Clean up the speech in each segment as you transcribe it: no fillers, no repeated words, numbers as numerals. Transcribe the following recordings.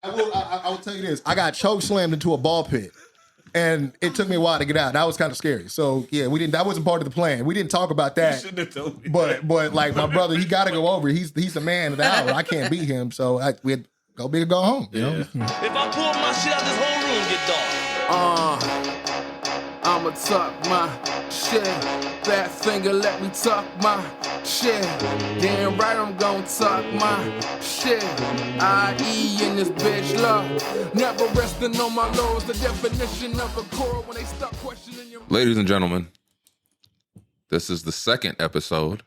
I will tell you this. I got choke slammed into a ball pit. And it took me a while to get out. That was kind of scary. So yeah, we didn't. That wasn't part of the plan. We didn't talk about that. You shouldn't have told me. But like my brother, he got to go over. He's the man of the hour. I can't beat him. So we had go big or go home. You know. If I pull my shit out, this whole room get dark. I'ma talk my shit. That finger let me talk my shit. Damn right I'm gon' talk my shit. I.E. in this bitch love. Never resting on my laurels. The definition of a core when they start questioning your... Ladies and gentlemen, this is the second episode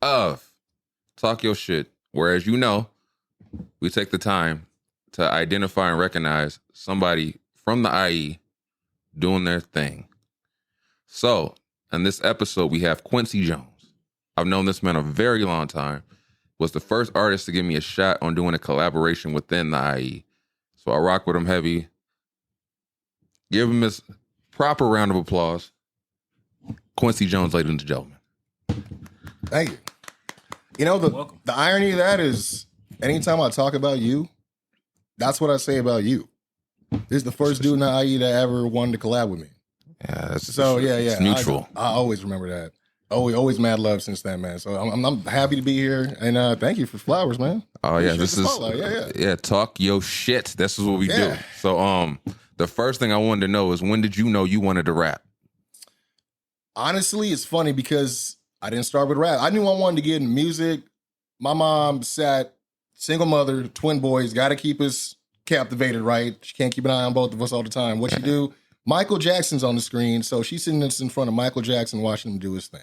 of Talk Your Shit, where, as you know, we take the time to identify and recognize somebody from the IE doing their thing. So, in this episode, we have Kwency Jones. I've known this man a very long time. Was the first artist to give me a shot on doing a collaboration within the IE. So I rock with him heavy. Give him his proper round of applause. Kwency Jones, ladies and gentlemen. Thank you. You know, the irony of that is anytime I talk about you, that's what I say about you. This is the first dude in the IE that ever wanted to collab with me. Yeah, It's neutral. I always remember that. Always mad love since then, man. So I'm happy to be here, and thank you for flowers, man. Oh yeah, this is talk your shit. This is what we do. So the first thing I wanted to know is, when did you know you wanted to rap? Honestly, it's funny because I didn't start with rap. I knew I wanted to get into music. My mom sat, single mother, twin boys, got to keep us captivated, right? She can't keep an eye on both of us all the time. What she do? Michael Jackson's on the screen, so she's sitting in front of Michael Jackson watching him do his thing.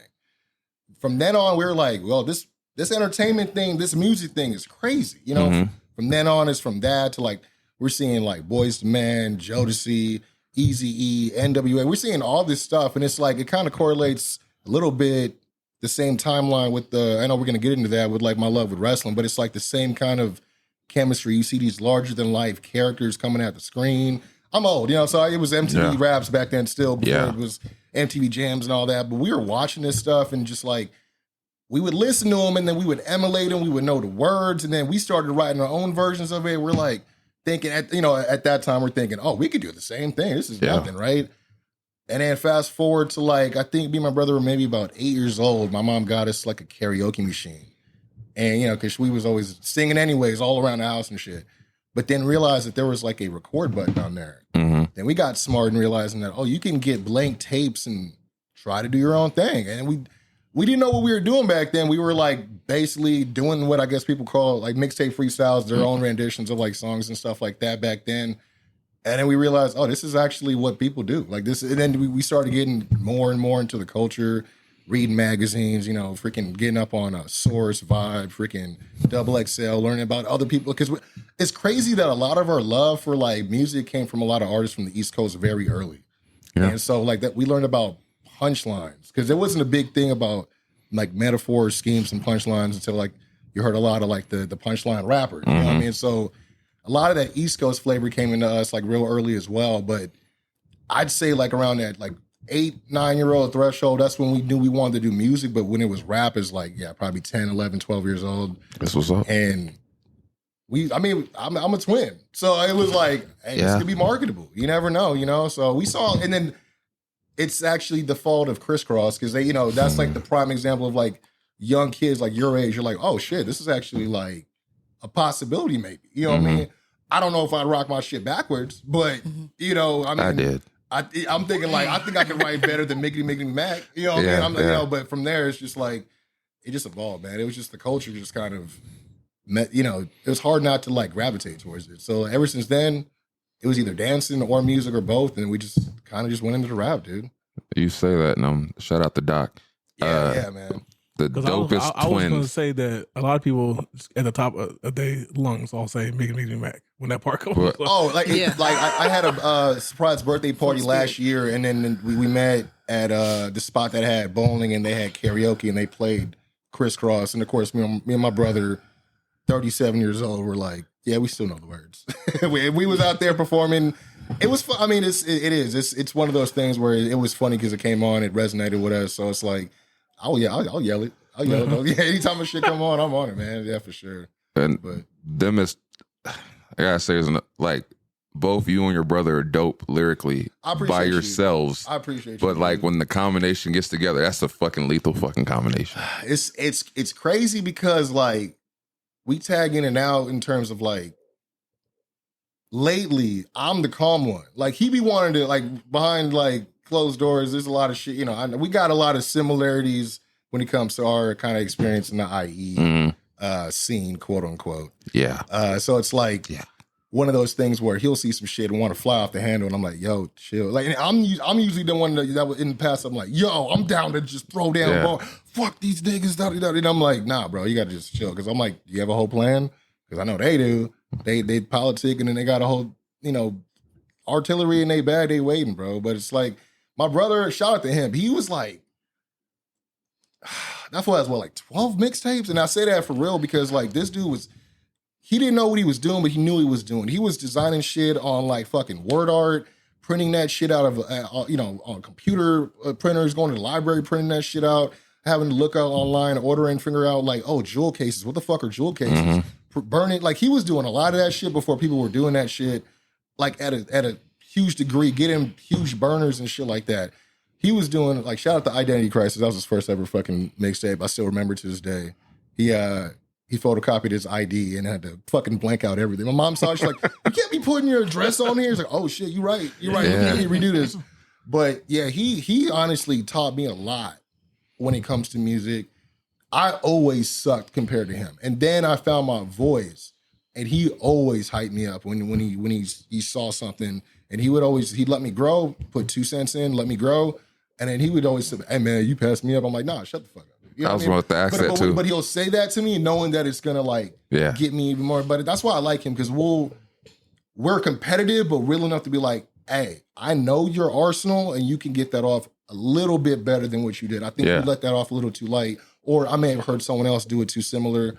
From then on, we were like, well, this entertainment thing, this music thing is crazy. You know, from then on, it's from that to like, we're seeing like Boyz II Men, Jodeci, Eazy-E, NWA. We're seeing all this stuff, and it's like, it kind of correlates a little bit the same timeline with I know we're going to get into that with like my love with wrestling, but it's like the same kind of chemistry. You see these larger than life characters coming at the screen. I'm old, you know, so it was MTV Raps back then still, before it was MTV Jams and all that. But we were watching this stuff and just like, we would listen to them and then we would emulate them. We would know the words. And then we started writing our own versions of it. We're like thinking, at that time, we're thinking, oh, we could do the same thing. This is nothing, right? And then fast forward to like, I think me and my brother were maybe about 8 years old. My mom got us like a karaoke machine. And, you know, because we was always singing anyways all around the house and shit. But then realized that there was like a record button on there. Then we got smart in realizing that, you can get blank tapes and try to do your own thing. And we didn't know what we were doing back then. We were like basically doing what I guess people call like mixtape freestyles, their own renditions of like songs and stuff like that back then. And then we realized, this is actually what people do. Like this, and then we started getting more and more into the culture, reading magazines, you know, freaking getting up on a Source, Vibe, freaking Double XL, learning about other people. Because it's crazy that a lot of our love for like music came from a lot of artists from the East Coast very early. Yeah. And so like that, we learned about punchlines because there wasn't a big thing about like metaphors, schemes, and punchlines until like you heard a lot of like the punchline rappers. You know what I mean? So a lot of that East Coast flavor came into us like real early as well. But I'd say like around that like 8-9-year-old threshold, that's when we knew we wanted to do music. But when it was rap, is like, probably 10, 11, 12 years old. That's what's up. And I'm a twin. So it was like, hey, this could be marketable. You never know, you know? So we saw, and then it's actually the fault of Crisscross because they, you know, that's like the prime example of like young kids like your age. You're like, oh shit, this is actually like a possibility maybe. You know what I mean? I don't know if I'd rock my shit backwards, but you know, I mean, I did. I'm thinking like, I think I can write better than Miggity Mac. You know what I mean? You know, but from there, it's just like, it just evolved, man. It was just the culture just kind of, you know, it was hard not to like gravitate towards it. So ever since then, it was either dancing or music or both. And we just kind of just went into the rap, dude. You say that, and shout out to Doc. Yeah, man. The dopest I was going to twins. say that a lot of people at the top of their lungs all say Miggity Mac when that part comes. Oh, like I had a surprise birthday party last year, and then we met at the spot that had bowling, and they had karaoke, and they played Crisscross, and of course, me and my brother, 37 years old, were like, yeah, we still know the words. we was out there performing. It was fun. I mean, it's one of those things where it was funny because it came on, it resonated with us, so it's like, I'll yell it. I'll yell it. Yeah, anytime a shit come on, I'm on it, man. Yeah, for sure. And them is, I gotta say, like both you and your brother are dope lyrically by yourselves. I appreciate you. But like when the combination gets together, that's a fucking lethal fucking combination. It's crazy because like we tag in and out in terms of like lately I'm the calm one. Like he be wanting to like behind like closed doors. There's a lot of shit. You know, we got a lot of similarities when it comes to our kind of experience in the IE scene, quote unquote. Yeah. So it's like one of those things where he'll see some shit and want to fly off the handle, and I'm like, yo, chill. Like I'm usually the one that was in the past. I'm like, yo, I'm down to just throw down ball. Fuck these niggas. And I'm like, nah, bro, you got to just chill. Because I'm like, do you have a whole plan? Because I know they do. They politic, and then they got a whole, you know, artillery in their bag. They waiting, bro. But it's like my brother. Shout out to him. He was like, that fool has what, like 12 mixtapes, and I say that for real because like this dude was. He didn't know what he was doing, but he knew he was doing. He was designing shit on like fucking word art, printing that shit out of, you know, on computer printers, going to the library, printing that shit out, having to look out online, ordering, figure out like, oh, jewel cases. What the fuck are jewel cases? Burning. Like he was doing a lot of that shit before people were doing that shit, like at a huge degree, getting huge burners and shit like that. He was doing like, shout out to Identity Crisis. That was his first ever fucking mixtape. I still remember to this day. He photocopied his ID and had to fucking blank out everything. My mom saw it, she's like, you can't be putting your address on here. It's like, oh shit, you're right. Yeah. Let me redo this. But yeah, he honestly taught me a lot when it comes to music. I always sucked compared to him. And then I found my voice, and he always hyped me up when he saw something, and he'd let me grow, put 2 cents in, let me grow. And then he would always say, hey man, you passed me up. I'm like, nah, shut the fuck up. You know I was about to ask that too. But he'll say that to me knowing that it's gonna like get me even more. But that's why I like him, because we're competitive, but real enough to be like, hey, I know your arsenal and you can get that off a little bit better than what you did. I think you let that off a little too light, or I may have heard someone else do it too similar.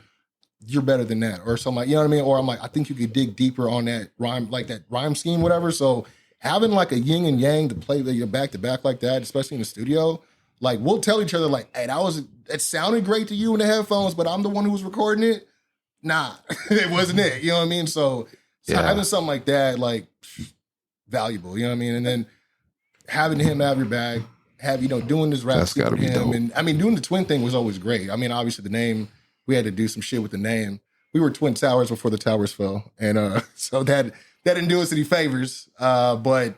You're better than that, or something like, you know what I mean? Or I'm like, I think you could dig deeper on that rhyme, like that rhyme scheme, whatever. So having like a yin and yang to play your back to back like that, especially in the studio, like we'll tell each other like, hey, it sounded great to you in the headphones, but I'm the one who was recording it. Nah, it wasn't it. You know what I mean? So having something like that, like valuable, you know what I mean? And then having him have your back, doing this rap That's gotta with be him. dope. And I mean, doing the twin thing was always great. I mean, obviously the name, we had to do some shit with the name. We were Twin Towers before the towers fell. And so that didn't do us any favors. But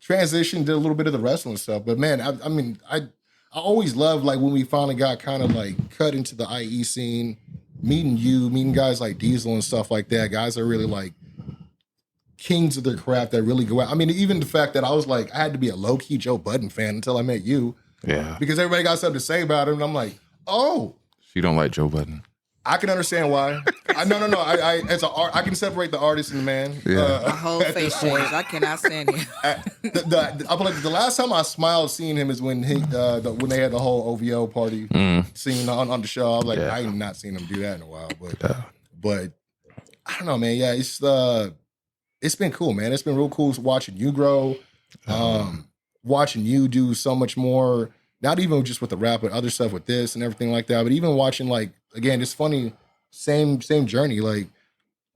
transition, did a little bit of the wrestling stuff. But man, I always loved like when we finally got kind of like cut into the IE scene, meeting guys like Diesel and stuff like that. Guys are really like kings of their craft that really go out. I mean, even the fact that I was like, I had to be a low-key Joe Budden fan until I met you. Yeah. Because everybody got something to say about him. And I'm like, oh. She don't like Joe Budden. I can understand why. No. I can separate the artist and the man. Yeah. My whole face changed. I cannot stand him. The last time I smiled seeing him is when when they had the whole OVO party scene on the show. I was like, I ain't not seen him do that in a while. But I don't know, man. Yeah, it's been cool, man. It's been real cool watching you grow, watching you do so much more. Not even just with the rap, but other stuff with this and everything like that. But even watching, like, again, it's funny, same journey. Like,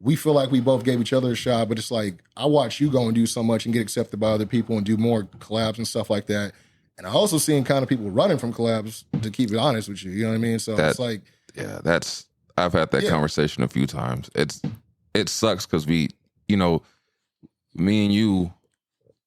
we feel like we both gave each other a shot, but it's like, I watch you go and do so much and get accepted by other people and do more collabs and stuff like that. And I also seen kind of people running from collabs, to keep it honest with you. You know what I mean? So it's like... Yeah, I've had that conversation a few times. It sucks because we, me and you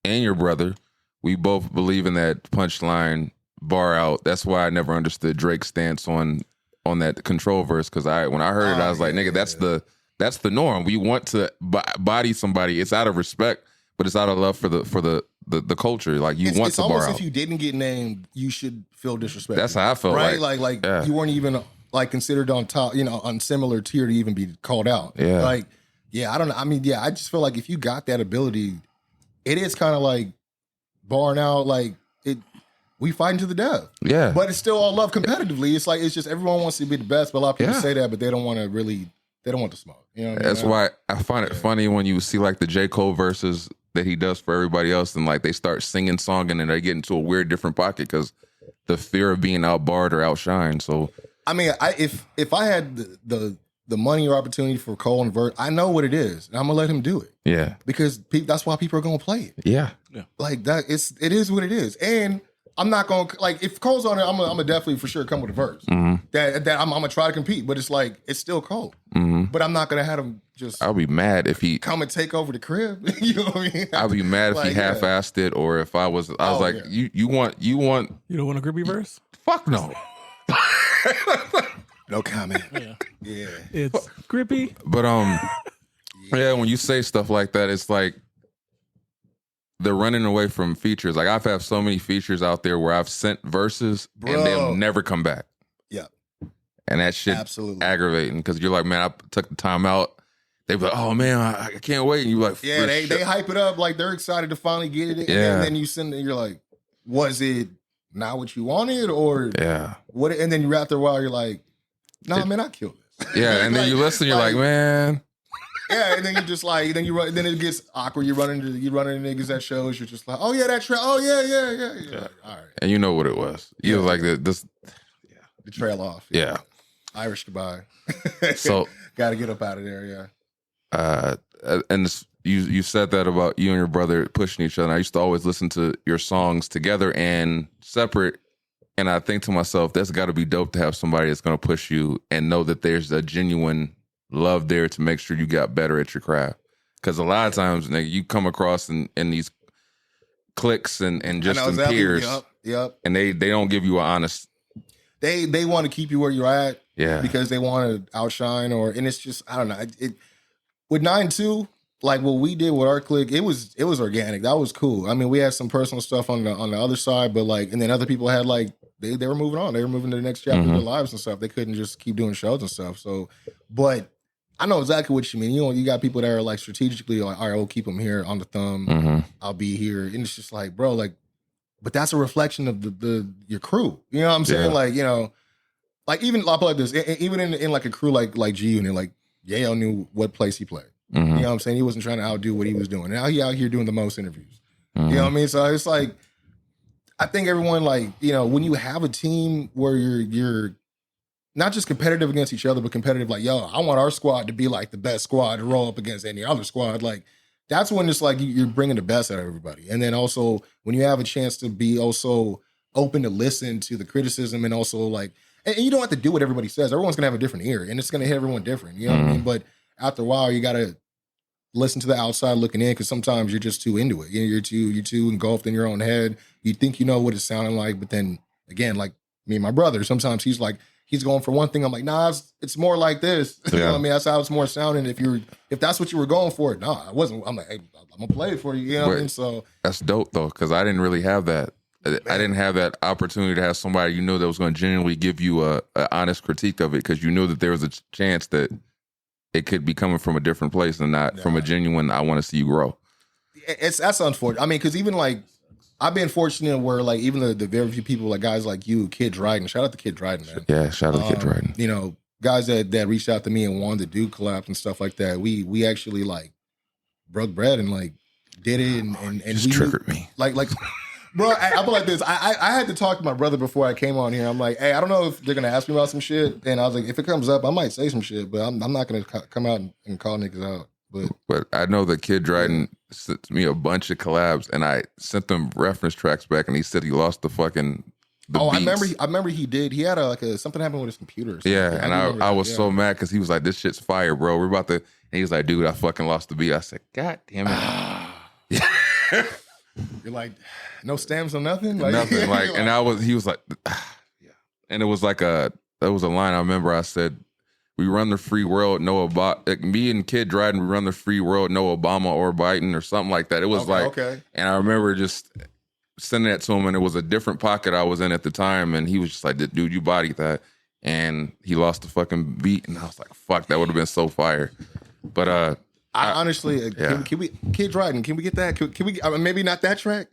and your brother, we both believe in that punchline bar out. That's why I never understood Drake's stance on that control verse, because when I heard it, I was like, nigga, that's the norm. We want to body somebody. It's out of respect, but it's out of love for the culture. Like you want to bar out. It's almost if you didn't get named, you should feel disrespected. That's how I felt. Right? Like you weren't even like considered on top, on similar tier to even be called out. Yeah. Like, I don't know. I mean, I just feel like if you got that ability, it is kind of like barring out, like we fighting to the death. Yeah. But it's still all love competitively. It's like, it's just everyone wants to be the best, but a lot of people say that, but they don't want to really, they don't want the smoke. You know what I mean? That's why I find it funny when you see like the J. Cole verses that he does for everybody else, and like they start singing song and then they get into a weird different pocket because the fear of being outbarred or outshined. So I mean, if I had the the money or opportunity for Cole and Vert, I know what it is, and I'm gonna let him do it. Yeah. Because that's why people are gonna play it. Yeah. Like that, it is what it is, and I'm not gonna like if Cole's on it, I'm gonna definitely for sure come with a verse. That I'm gonna try to compete, but it's like it's still Cole. But I'm not gonna have him just. I'll be mad if he come and take over the crib. You know what I mean? I'll be mad if Like, he half-assed it, or if I was like, yeah. you want You don't want a grippy verse? fuck no. No comment. Yeah. It's grippy. But yeah, when you say stuff like that, it's like they're running away from features. Like I've had so many features out there where I've sent verses and they'll never come back. Yeah. And that shit Absolutely aggravating because you're like, man, I took the time out. They be like, oh man, I can't wait. And you like, yeah, they hype it up like they're excited to finally get it. Yeah. And then you send it, you're like, was it not what you wanted or what? And then you after a while, you're like, nah, man, I killed this. Yeah, and then you listen, you're like, man. Yeah, and then you just like, then it gets awkward. You run into niggas at shows. You're just like, oh yeah, that trail. Oh yeah. Like, all right, And you know what it was. You was like this. the trail off. Yeah. Irish goodbye. So got to get up out of there. Yeah. And you said that about you and your brother pushing each other. And I used to always listen to your songs together and separate. And I think to myself, that's got to be dope to have somebody that's going to push you and know that there's a genuine love there to make sure you got better at your craft. Because a lot of times, nigga, you come across in these cliques and just in peers, Yep. and they don't give you an honest. They want to keep you where you're at, because they want to outshine and it's just I don't know. It with 9-2, like what we did with our clique, it was organic. That was cool. I mean, we had some personal stuff on the other side, but like, and then other people had like they were moving on. They were moving to the next chapter of their lives and stuff. They couldn't just keep doing shows and stuff. So, but I know exactly what you mean. You got people that are like strategically like, all right, we'll keep them here on the thumb. I'll be here, and it's just like, bro, like, but that's a reflection of your crew. You know what I'm saying? Like, you know, like even I'll put it like this, even in like a crew like G Unit, like Yayo knew what place he played. You know what I'm saying? He wasn't trying to outdo what he was doing. Now he out here doing the most interviews. You know what I mean? So it's like, I think everyone like, you know, when you have a team where you're not just competitive against each other, but competitive like, yo, I want our squad to be like the best squad to roll up against any other squad. Like, that's when it's like you're bringing the best out of everybody. And then also when you have a chance to be also open to listen to the criticism and also like, and you don't have to do what everybody says. Everyone's going to have a different ear and it's going to hit everyone different. You know what I mean? But after a while, you got to listen to the outside looking in because sometimes you're just too into it. You know, you're too engulfed in your own head. You think you know what it's sounding like, but then again, like me and my brother, sometimes he's going for one thing. I'm like, nah, it's more like this. You know what I mean? That's how it's more sounding. If that's what you were going for, nah, I wasn't. I'm like, hey, I'm gonna play it for you. You know what I mean? So that's dope though, because I didn't really have that. Man. I didn't have that opportunity to have somebody you know that was going to genuinely give you a honest critique of it because you knew that there was a chance that it could be coming from a different place and not from a genuine, I want to see you grow. That's unfortunate. I mean, because even like, I've been fortunate where like, even the very few people, like guys like you, Kid Dryden, shout out to Kid Dryden, man. Yeah, shout out to Kid Dryden. You know, guys that reached out to me and wanted to do collabs and stuff like that. We actually like broke bread and like did it and just triggered me. Like bro, I feel like this. I had to talk to my brother before I came on here. I'm like, hey, I don't know if they're gonna ask me about some shit. And I was like, if it comes up, I might say some shit, but I'm not gonna come out and call niggas out. But I know that Kid Dryden sent me a bunch of collabs, and I sent them reference tracks back, and he said he lost the beats. I remember he did. He had something happened with his computer. Or something. Yeah, and I was so mad because he was like, "This shit's fire, bro. We're about to." And he was like, "Dude, I fucking lost the beat." I said, "God damn it!" You're like, no stamps or nothing. Like, nothing. Like, and he was like, yeah. And it was like that was a line I remember. I said, "We run the free world, no Obama." Like, me and Kid Dryden, we run the free world, no Obama or Biden or something like that. It was okay. And I remember just sending that to him, and it was a different pocket I was in at the time, and he was just like, "Dude, you bodied that," and he lost the fucking beat, and I was like, "Fuck, that would have been so fire." But I honestly, can we Kid Dryden? Can we get that? Can we? Maybe not that track.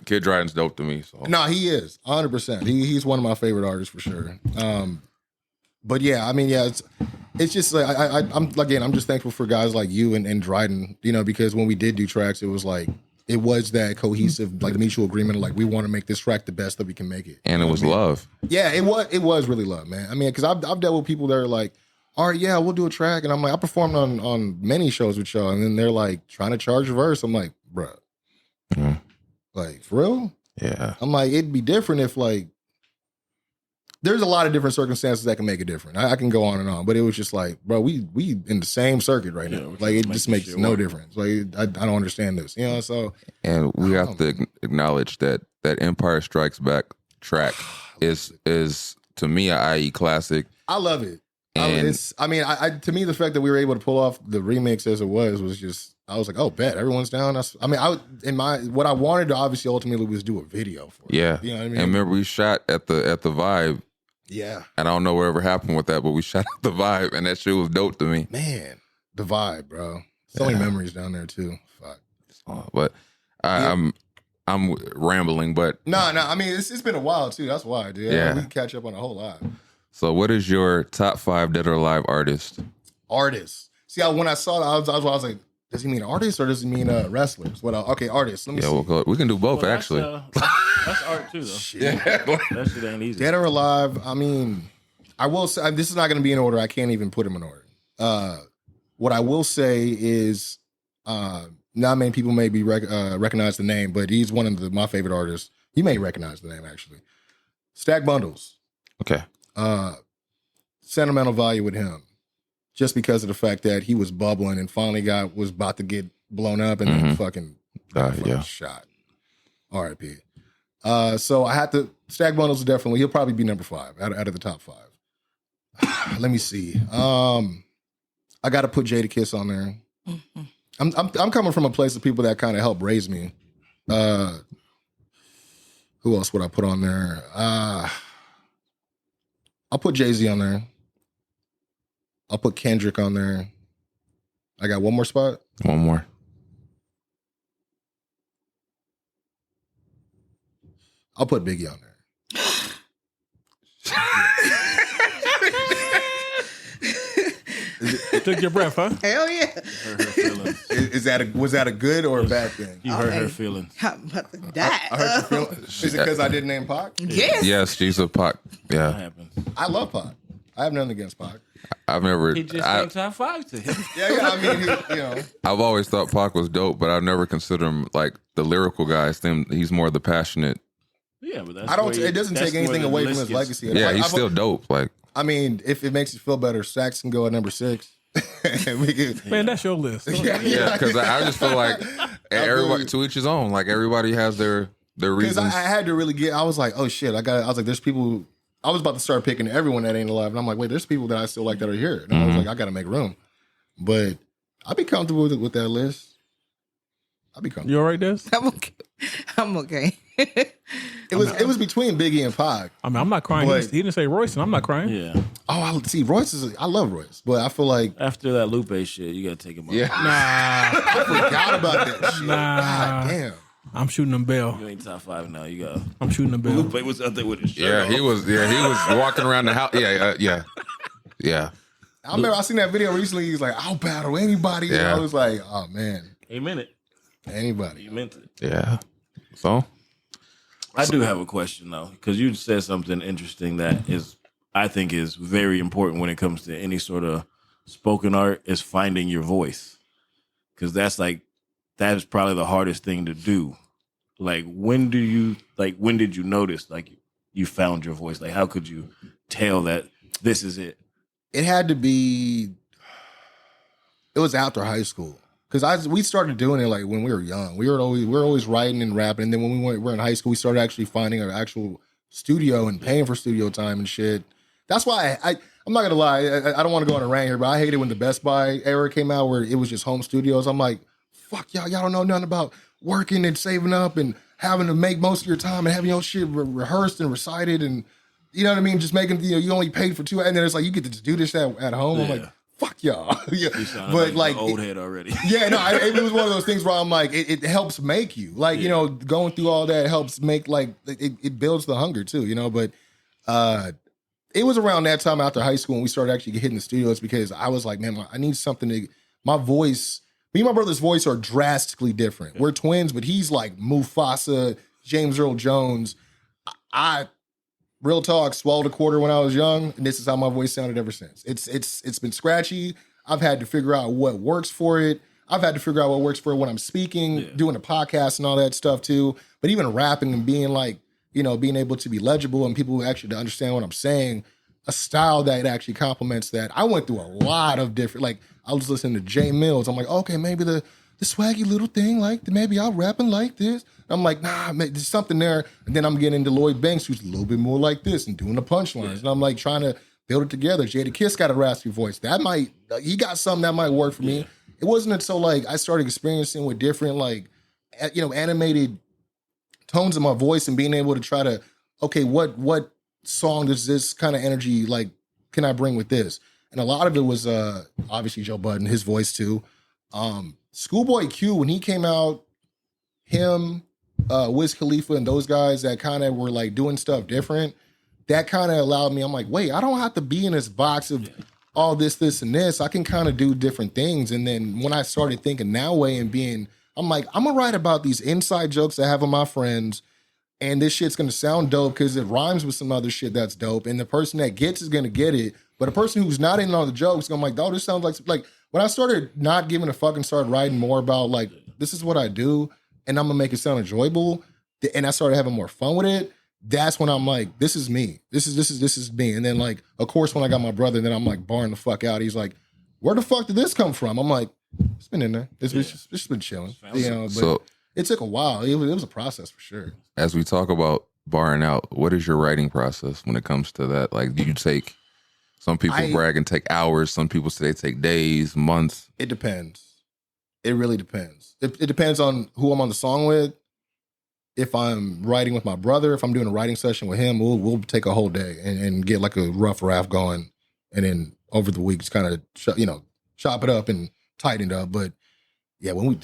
Kid Dryden's dope to me. So no, he is 100%. He's one of my favorite artists for sure. But yeah, I mean, yeah, it's just like I'm just thankful for guys like you and Dryden, you know, because when we did do tracks, it was like it was that cohesive, like mutual agreement. Like we want to make this track the best that we can make it. And it was love. Yeah, it was really love, man. I mean, because I've dealt with people that are like, all right, yeah, we'll do a track. And I'm like, I performed on many shows with y'all. And then they're like trying to charge a verse. I'm like, bruh. Like, for real? Yeah. I'm like, it'd be different if like, there's a lot of different circumstances that can make it different. I can go on and on, but it was just like, bro, we in the same circuit right now. Like it just makes no difference. Like I don't understand this, you know. So, and we have to acknowledge that Empire Strikes Back track is to me a IE classic. I love it. And to me, the fact that we were able to pull off the remix as it was just, I was like, oh, bet everyone's down. What I wanted to obviously ultimately was do a video for it. Yeah, you know what I mean. And remember, we shot at the Vibe. Yeah. And I don't know whatever happened with that, but we shot at the Vibe, and that shit was dope to me. Man, the Vibe, bro. So many memories down there too. Fuck. But I'm rambling, but no. I mean, it's been a while too. That's why, dude. Yeah. We can catch up on a whole lot. So, what is your top 5 dead or alive artists? See, when I saw that, I was like, does he mean artists or does he mean wrestlers? Okay, artists. Let me see. We can do both, actually. That's art too, though. Yeah. That shit ain't easy. Dead or alive, I mean, I will say, this is not going to be in order. I can't even put them in order. What I will say is, not many people may be recognize the name, but he's one of my favorite artists. You may recognize the name, actually. Stack Bundles. Okay. Sentimental value with him. Just because of the fact that he was bubbling and finally was about to get blown up and then fucking shot. R.I.P. So I had to, Stack Bundles definitely, he'll probably be number 5 out of the top 5. Let me see. I got to put Jada Kiss on there. I'm coming from a place of people that kind of helped raise me. Who else would I put on there? I'll put Jay-Z on there. I'll put Kendrick on there. I got one more spot. One more. I'll put Biggie on there. Took your breath, huh? Hell yeah. Hurt her feelings. Was that a good or a bad thing? You hurt her feelings. I'm about to die. I hurt your feelings. Is it because I didn't name Pac? Yes. Yes, she's a Pac. That Yeah. happens. I love Pac. I have nothing against Pac. I've never. He just came top 5 to him. Yeah, I mean, I've always thought Pac was dope, but I've never considered him like the lyrical guy. He's more the passionate. Yeah, but that's I don't. where It doesn't take anything away from his legacy. Yeah, Like, he's still dope. Like, I mean, if it makes you feel better, Sax can go at number 6. Man, that's your list. yeah, because I just feel like everybody to each his own. Like everybody has their Because reasons. I had to really I was like, oh shit, I was like, there's people. I was about to start picking everyone that ain't alive, and I'm like, wait, there's people that I still like that are here, and I was like, I got to make room. But I'd be comfortable with that list. I'd be comfortable. You all right, Des? I'm okay. It was between Biggie and Pac. I mean, I'm not crying. But- He didn't say Royce, and I'm not crying. Yeah. Oh, I see. I love Royce, but I feel like After that Lupe shit, you gotta take him off. yeah, I forgot about that shit. Nah. God damn. I'm shooting them bell. You ain't top 5 now. You got I'm shooting them bell. Lupe was out there with his shirt yeah. off. He was walking around the house. Yeah. I remember I seen that video recently. He's like, I'll battle anybody. And Yeah. I was like, oh man, He meant it. anybody. He meant it. Yeah. So I do have a question though, because you said something interesting that I think is very important when it comes to any sort of spoken art is finding your voice, because that is probably the hardest thing to do. Like when did you notice like you found your voice? Like how could you tell that this is it? It had to be. It was after high school because we started doing it like when we were young. We were always writing and rapping, and then when we were in high school, we started actually finding an actual studio and paying for studio time and shit. That's why I'm not gonna lie. I don't want to go on a rant here, but I hated when the Best Buy era came out where it was just home studios. I'm like, fuck y'all don't know nothing about working and saving up and having to make most of your time and having your shit rehearsed and recited and you know what I mean? Just making, you only paid for 2, and then it's like, you get to just do this at home. Yeah. I'm like, fuck y'all. Yeah. You sound But like like, an old head already. yeah, no, it was one of those things where I'm like, it helps make you. Like, going through all that helps make, like, it builds the hunger too, But it was around that time after high school when we started actually hitting the studios because I was like, man, I need something to, my voice me and my brother's voice are drastically different. We're twins, but he's like Mufasa, James Earl Jones. I real talk, swallowed a quarter when I was young, and this is how my voice sounded ever since. It's been scratchy. I've had to figure out what works for it. I've had to figure out what works for it when I'm speaking, doing a podcast and all that stuff too. But even rapping and being like, you know, being able to be legible and people actually understand what I'm saying, a style that actually complements that. I went through a lot of different, like I was listening to Jay Mills. I'm like, okay, maybe the swaggy little thing, like maybe I'll rapping like this. I'm like, nah, man, there's something there. And then I'm getting into Lloyd Banks, who's a little bit more like this and doing the punchlines. And I'm like trying to build it together. Jadakiss got a raspy voice. He got something that might work for me. It wasn't until like I started experiencing with different like, you know, animated tones in my voice and being able to try to, okay, what song does this kind of energy like can I bring with this? And a lot of it was obviously Joe Budden, his voice too. Schoolboy Q, when he came out, him, Wiz Khalifa and those guys that kind of were like doing stuff different, that kind of allowed me, I'm like, wait, I don't have to be in this box of all this, and this. I can kind of do different things. And then when I started thinking that way and being, I'm like, I'm gonna write about these inside jokes I have with my friends, and this shit's gonna sound dope because it rhymes with some other shit that's dope. And the person that gets is gonna get it. But a person who's not in on the jokes, I'm like, oh, this sounds like when I started not giving a fuck and started writing more about like, this is what I do, and I'm gonna make it sound enjoyable, and I started having more fun with it. That's when I'm like, this is me. This is me. And then like, of course, when I got my brother, then I'm like barring the fuck out. He's like, where the fuck did this come from? I'm like, it's been in there. It's just been chilling. You know, but So it took a while. It was a process for sure. as we talk about barring out, what is your writing process when it comes to that? Like, do you take, some people brag and take hours. Some people say they take days, months. It depends. It really depends. It depends on who I'm on the song with. If I'm writing with my brother, if I'm doing a writing session with him, we'll take a whole day and get like a rough draft going, and then over the weeks kind of chop it up and tighten it up. But yeah, when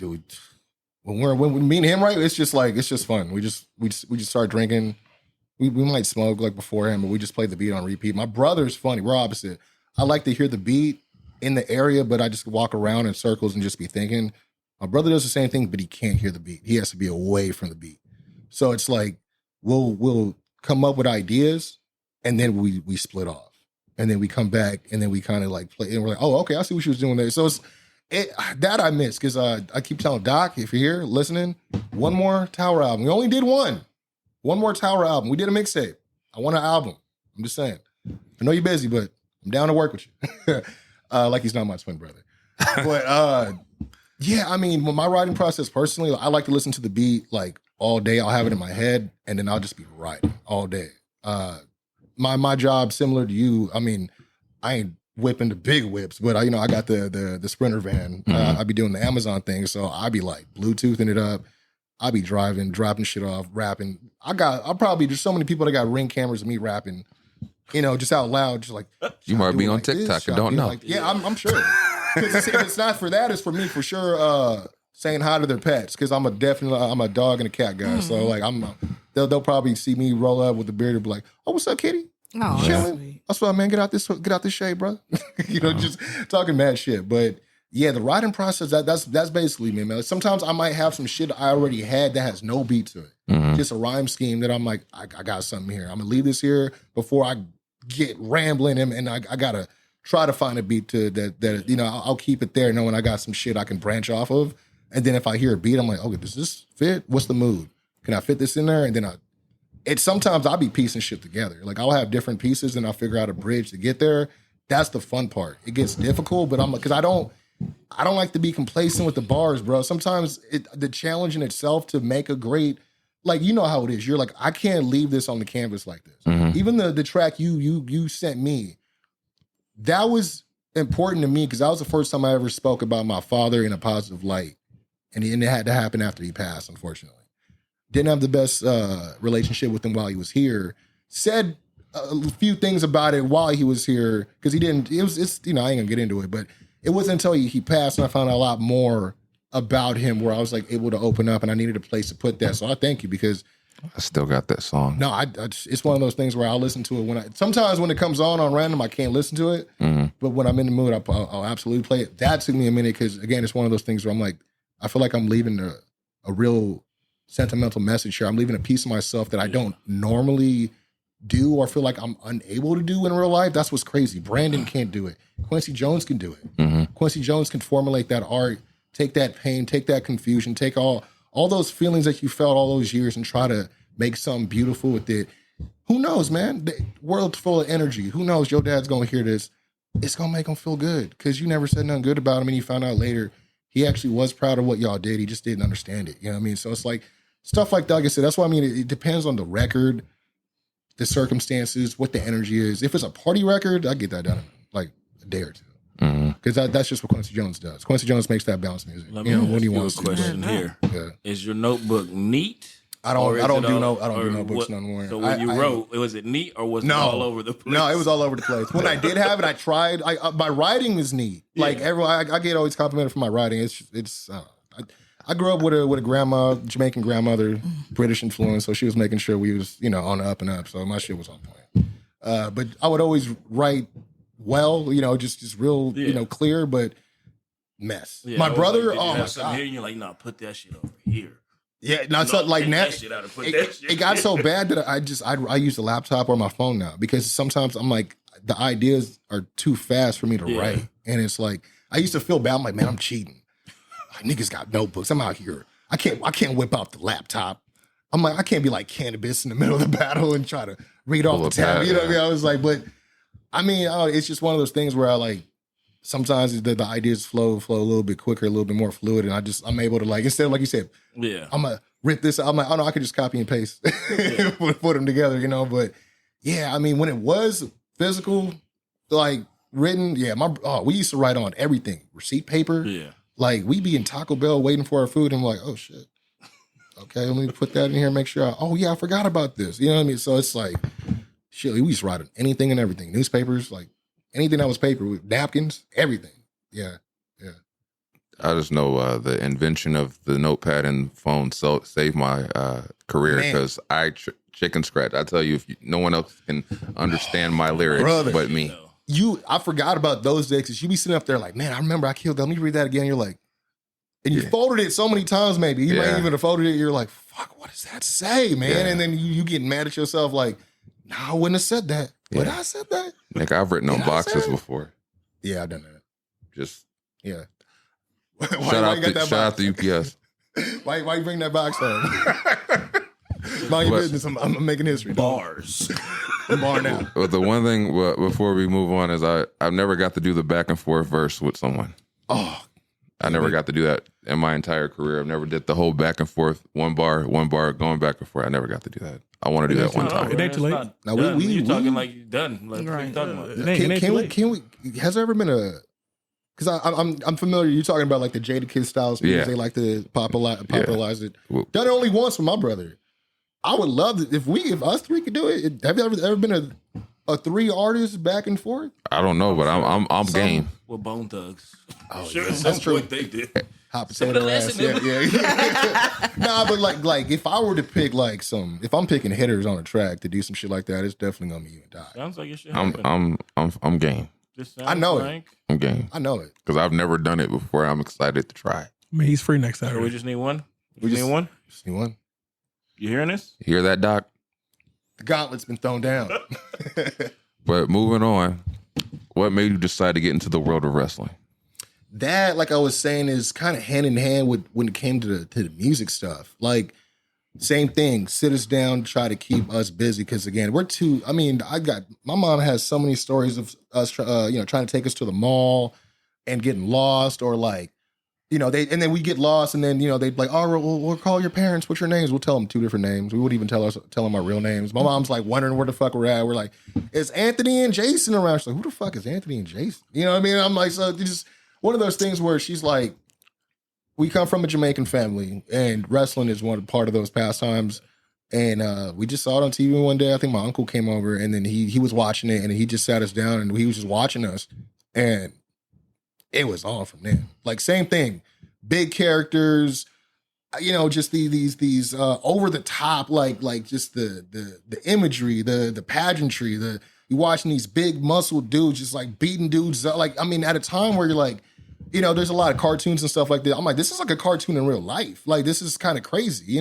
me and him write, it's just fun. We just start drinking. We might smoke like beforehand, but we just play the beat on repeat. My brother's funny. We're opposite. I like to hear the beat in the area, but I just walk around in circles and just be thinking. My brother does the same thing, but he can't hear the beat. He has to be away from the beat. So it's like we'll come up with ideas, and then we split off, and then we come back, and then we kind of like play, and we're like, oh, okay, I see what she was doing there. So that I miss because I keep telling Doc, if you're here listening, one more Tower album. We only did one more Tower album. We did a mixtape. I want an album. I'm just saying. I know you're busy, but I'm down to work with you. Like he's not my twin brother, but yeah, I mean, when my writing process personally, I like to listen to the beat like all day. I'll have it in my head, and then I'll just be writing all day. My job, similar to you, I mean, I ain't whipping the big whips, but I got the Sprinter van. I be doing the Amazon thing, so I be like Bluetoothing it up. I be driving, dropping shit off, rapping. I'll probably there's so many people that got Ring cameras of me rapping, just out loud, just like You might be on TikTok and don't know. Like, yeah, I'm sure. Because if it's not for that, it's for me for sure. Saying hi to their pets, because I'm a dog and a cat guy. So like they'll probably see me roll up with the beard and be like, "Oh, what's up, kitty? Oh, Chilling? That's what, man. Get out this shade, bro." Just talking mad shit. But yeah, the writing process that's basically me, man. Sometimes I might have some shit I already had that has no beat to it, just a rhyme scheme that I'm like, I got something here. I'm gonna leave this here before I get rambling, and I gotta try to find a beat to that. I'll keep it there, knowing I got some shit I can branch off of. And then if I hear a beat, I'm like, okay, does this fit? What's the mood? Can I fit this in there? And then sometimes I'll be piecing shit together. Like I'll have different pieces and I'll figure out a bridge to get there. That's the fun part. It gets difficult, but because I don't like to be complacent with the bars, bro. Sometimes the challenge in itself to make a great, like, you know how it is. You're like, I can't leave this on the canvas like this. Even the track you sent me, that was important to me because that was the first time I ever spoke about my father in a positive light. And it had to happen after he passed, unfortunately. Didn't have the best relationship with him while he was here. Said a few things about it while he was here because he didn't. I ain't gonna get into it, but it wasn't until he passed and I found out a lot more about him where I was like able to open up and I needed a place to put that. So I thank you because I still got that song. No, it's one of those things where I'll listen to it sometimes when it comes on random, I can't listen to it. But when I'm in the mood, I'll absolutely play it. That took me a minute because, again, it's one of those things where I'm like, I feel like I'm leaving a real sentimental message here. I'm leaving a piece of myself that I don't normally do or feel like I'm unable to do in real life. That's what's crazy. Brandon can't do it. Kwency Jones can do it. Kwency Jones can formulate that art, take that pain, take that confusion, take all those feelings that you felt all those years and try to make something beautiful with it. Who knows, man? The world's full of energy. Who knows? Your dad's going to hear this. It's going to make him feel good because you never said nothing good about him and you found out later he actually was proud of what y'all did. He just didn't understand it. You know what I mean? So it's like stuff like that. Like I said, that's why I mean, it depends on the record, the circumstances, what the energy is. If it's a party record, I get that done in like a day or two. Because that's just what Kwency Jones does. Kwency Jones makes that bounce music. Let me ask when he you wants a question here. Yeah. Is your notebook neat? I don't do notebooks no more. So when you wrote, was it neat or was it all over the place? No, it was all over the place. When I did have it, I tried. My writing is neat. Yeah. Like I get always complimented for my writing. I grew up with a grandma, Jamaican grandmother, British influence, so she was making sure we was on the up and up. So my shit was on point. But I would always write well, just real, clear, but mess. Yeah, my brother, like, oh my God. Here, you're like, no, put that shit over here. Yeah, no, it's like now. That shit out and put that shit. It got so bad that I use a laptop or my phone now because sometimes I'm like the ideas are too fast for me to write, and it's like I used to feel bad. I'm like, man, I'm cheating. Like, niggas got notebooks. I'm out here. I can't whip out the laptop. I'm like, I can't be like cannabis in the middle of the battle and try to read off the tab. You know what I mean? I was like, but I mean, it's just one of those things where I like. Sometimes the ideas flow a little bit quicker, a little bit more fluid, and I'm able to like instead of like you said, I'm gonna rip this. I'm like, oh no, I could just copy and paste, put them together, But yeah, I mean, when it was physical, like written, we used to write on everything, receipt paper. Yeah, like we be in Taco Bell waiting for our food, and I'm like, oh shit, okay, let me put that in here, and make sure. I forgot about this. You know what I mean? So it's like, shit, we used to write on anything and everything, newspapers, like. Anything that was paper, with napkins, everything. Yeah. I just know the invention of the notepad and phone saved my career because I chicken scratch. I tell you, no one else can understand my lyrics but me. I forgot about those days because you be sitting up there like, man, I remember I killed them. Let me read that again. You're like, and you folded it so many times maybe. You might even have folded it. You're like, fuck, what does that say, man? Yeah. And then you get mad at yourself like, no, I wouldn't have said that. But I said that. Like I've written on boxes before. Yeah, I've done that. Just shout out to UPS. Why you bring that box home? Mind your business. I'm making history. Bars. Bar now. But the one thing before we move on is I've never got to do the back and forth verse with someone. Oh, I never got to do that in my entire career. I've never did the whole back and forth, one bar, going back and forth. I never got to do that. I want to do that one time. It ain't too late. Now you talking like you done. Like what you talking about? Can we? Has there ever been a? Because I'm familiar. You're talking about like the Jada Kiss styles because they like to popularize it. Done it only once with my brother. I would love it if us three could do it. Have you ever been a three artists back and forth? I don't know, but I'm game. With Bone Thugs. Oh, sure, that's true. They did. Hot potato ass. Yeah. Nah, but like if I were to pick like if I'm picking hitters on a track to do some shit like that, it's definitely gonna be you and Die. Sounds like it should happen. I'm game. I know it. I'm game. I know it because I've never done it before. I'm excited to try. I mean, he's free next Saturday. So we just need one. We just need one. Just need one. You hearing this? You hear that, Doc? The gauntlet's been thrown down. But moving on, what made you decide to get into the world of wrestling? That, like I was saying, is kind of hand in hand with when it came to the music stuff. Like, same thing. Sit us down, try to keep us busy. Because again, my mom has so many stories of us, trying to take us to the mall and getting lost, or like, and then we get lost, and then they'd like, oh, we'll call your parents. What's your names? We'll tell them two different names. We wouldn't even tell them our real names. My mom's like wondering where the fuck we're at. We're like, is Anthony and Jason around? She's like, who the fuck is Anthony and Jason? You know what I mean? I'm like, so just one of those things where she's like, we come from a Jamaican family, and wrestling is part of those pastimes. And we just saw it on TV one day. I think my uncle came over, and then he was watching it, and he just sat us down, and he was just watching us, and it was on from there. Like, same thing. Big characters. just these over the top, like just the imagery, the pageantry, you watching these big muscle dudes just like beating dudes up. Like, I mean, at a time where you're like, there's a lot of cartoons and stuff like that. I'm like, this is like a cartoon in real life. Like, this is kind of crazy,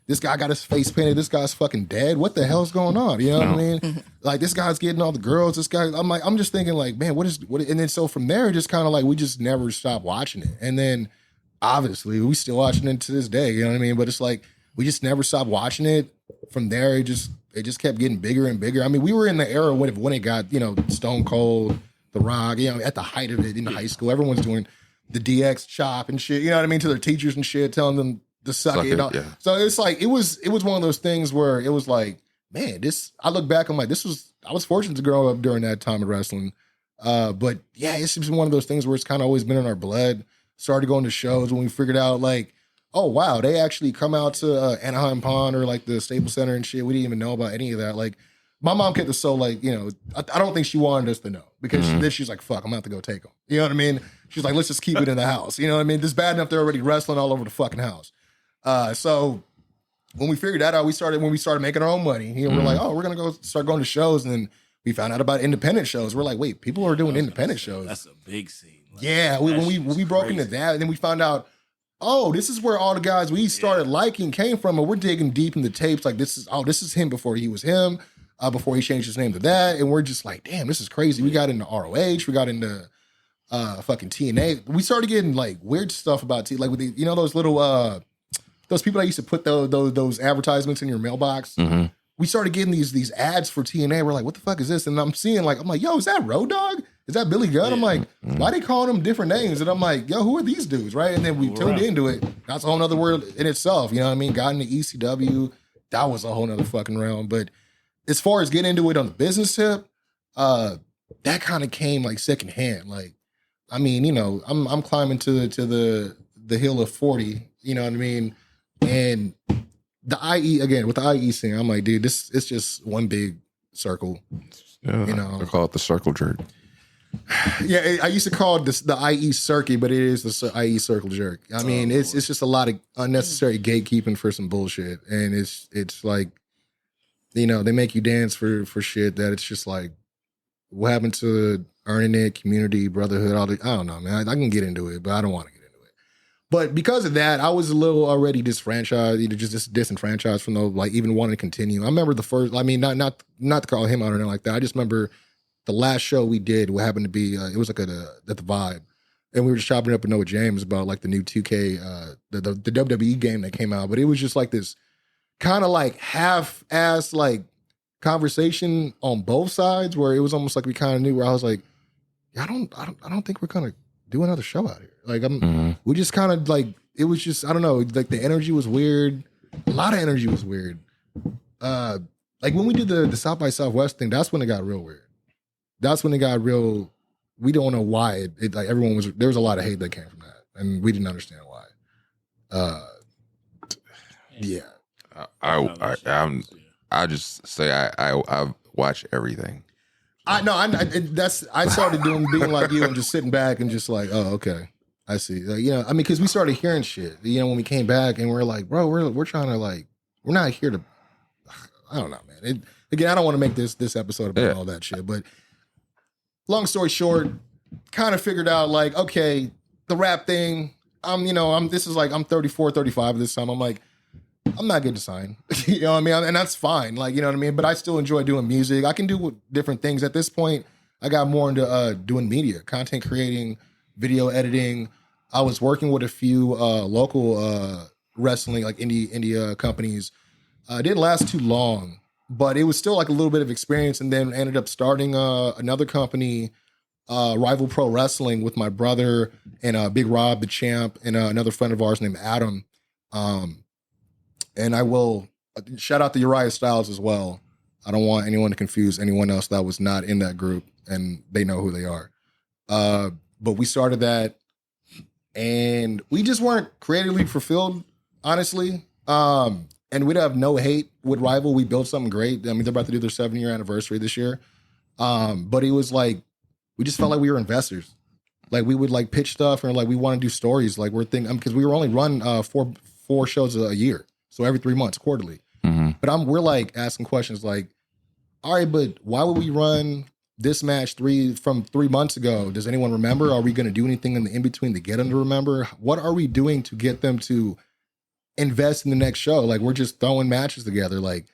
This guy got his face painted. This guy's fucking dead. What the hell's going on? You know what I mean? Like, this guy's getting all the girls. This guy, I'm just thinking like, man, what? And then so from there, just kind of like, we just never stopped watching it. And then obviously we still watching it to this day. You know what I mean? But it's like, we just never stopped watching it. From there, it just kept getting bigger and bigger. I mean, we were in the era when it got, Stone Cold, The Rock, at the height of it in high school. Everyone's doing the DX chop and shit, you know what I mean? To their teachers and shit, telling them to suck it. Yeah. So it's like, it was one of those things where it was like, man, I look back, I'm like, I was fortunate to grow up during that time of wrestling. But yeah, it's just one of those things where it's kind of always been in our blood. Started going to shows when we figured out like, oh wow, they actually come out to Anaheim Pond or like the Staples Center and shit. We didn't even know about any of that. Like, my mom kept us so like, I don't think she wanted us to know because then she's like, fuck, I'm gonna have to go take them. You know what I mean? She's like, let's just keep it in the house. You know what I mean? It's bad enough they're already wrestling all over the fucking house. So when we figured that out, when we started making our own money, we're like, oh, we're gonna go start going to shows, and then we found out about independent shows. We're like, wait, people are doing independent shows. That's a big scene. Like, yeah, when we broke into that, and then we found out, oh, this is where all the guys we started liking came from, and we're digging deep in the tapes. Like, this is him before he was him, before he changed his name to that, and we're just like, damn, this is crazy. We got into ROH, we got into fucking TNA. We started getting like weird stuff about like with the, those little those people that used to put those advertisements in your mailbox. Mm-hmm. We started getting these ads for TNA. We're like, what the fuck is this? And I'm like, yo, is that Road Dogg? Is that Billy Gunn? I'm like, why they calling them different names? And I'm like, yo, who are these dudes, right? And then we tuned into it. That's a whole nother world in itself. You know what I mean? Got into ECW. That was a whole nother fucking realm. But as far as getting into it on the business tip, that kind of came like secondhand. Like, I mean, I'm climbing to the hill of 40. You know what I mean? And the IE again with the IE scene, I'm like, dude, it's just one big circle. Yeah, they call it the circle jerk. Yeah, I used to call it the IE circuit, but it is the IE circle jerk. I mean, it's just a lot of unnecessary gatekeeping for some bullshit, and it's like, they make you dance for shit that it's just like, what happened to earning it, community, brotherhood, all the, I don't know, man. I can get into it, but I don't want to get into it. But because of that, I was a little already disfranchised, just disenfranchised from those, like, even wanting to continue. I remember the first, I mean, not to call him out or anything like that. I just remember the last show we did, what happened to be, it was like at the Vibe. And we were just chopping it up with Noah James about like the new 2K, the WWE game that came out. But it was just like this kind of like half-ass like conversation on both sides where it was almost like we kind of knew, where I was like, yeah, I don't think we're gonna do another show out here. Like we just kind of like, it was just, I don't know, like the energy was weird. A lot of energy was weird. Like when we did the South by Southwest thing, that's when it got real weird. That's when it got real. We don't know why it like everyone was, there was a lot of hate that came from that, and we didn't understand why. Yeah. I just say I watch everything. I started being like you and just sitting back and just like, oh, okay, I see. I mean, because we started hearing shit, when we came back, and we're like, bro, we're trying to like, we're not here to, I don't know, man. Again, I don't want to make this episode about all that shit, but long story short, kind of figured out like, okay, the rap thing, I'm 34, 35 this time. I'm like, I'm not getting signed. You know what I mean? And that's fine. Like, you know what I mean? But I still enjoy doing music. I can do different things. At this point, I got more into doing media, content creating, video editing. I was working with a few local wrestling, like indie companies. It didn't last too long, but it was still like a little bit of experience, and then ended up starting another company, Rival Pro Wrestling, with my brother and Big Rob, the champ, and another friend of ours named Adam. And I will shout out to Uriah Styles as well. I don't want anyone to confuse anyone else that was not in that group, and they know who they are. But we started that, and we just weren't creatively fulfilled, honestly. And we'd have no hate with Rival. We built something great. I mean, they're about to do their 7-year anniversary this year. But it was like, we just felt like we were investors. Like we would like pitch stuff, and like we want to do stories. Like we're thinking, because we were only run 4 shows a year. So every 3 months, quarterly. But we're like asking questions like, all right, but why would we run this match from 3 months ago? Does anyone remember? Are we going to do anything in the in-between to get them to remember? What are we doing to get them to invest in the next show? Like, we're just throwing matches together, like,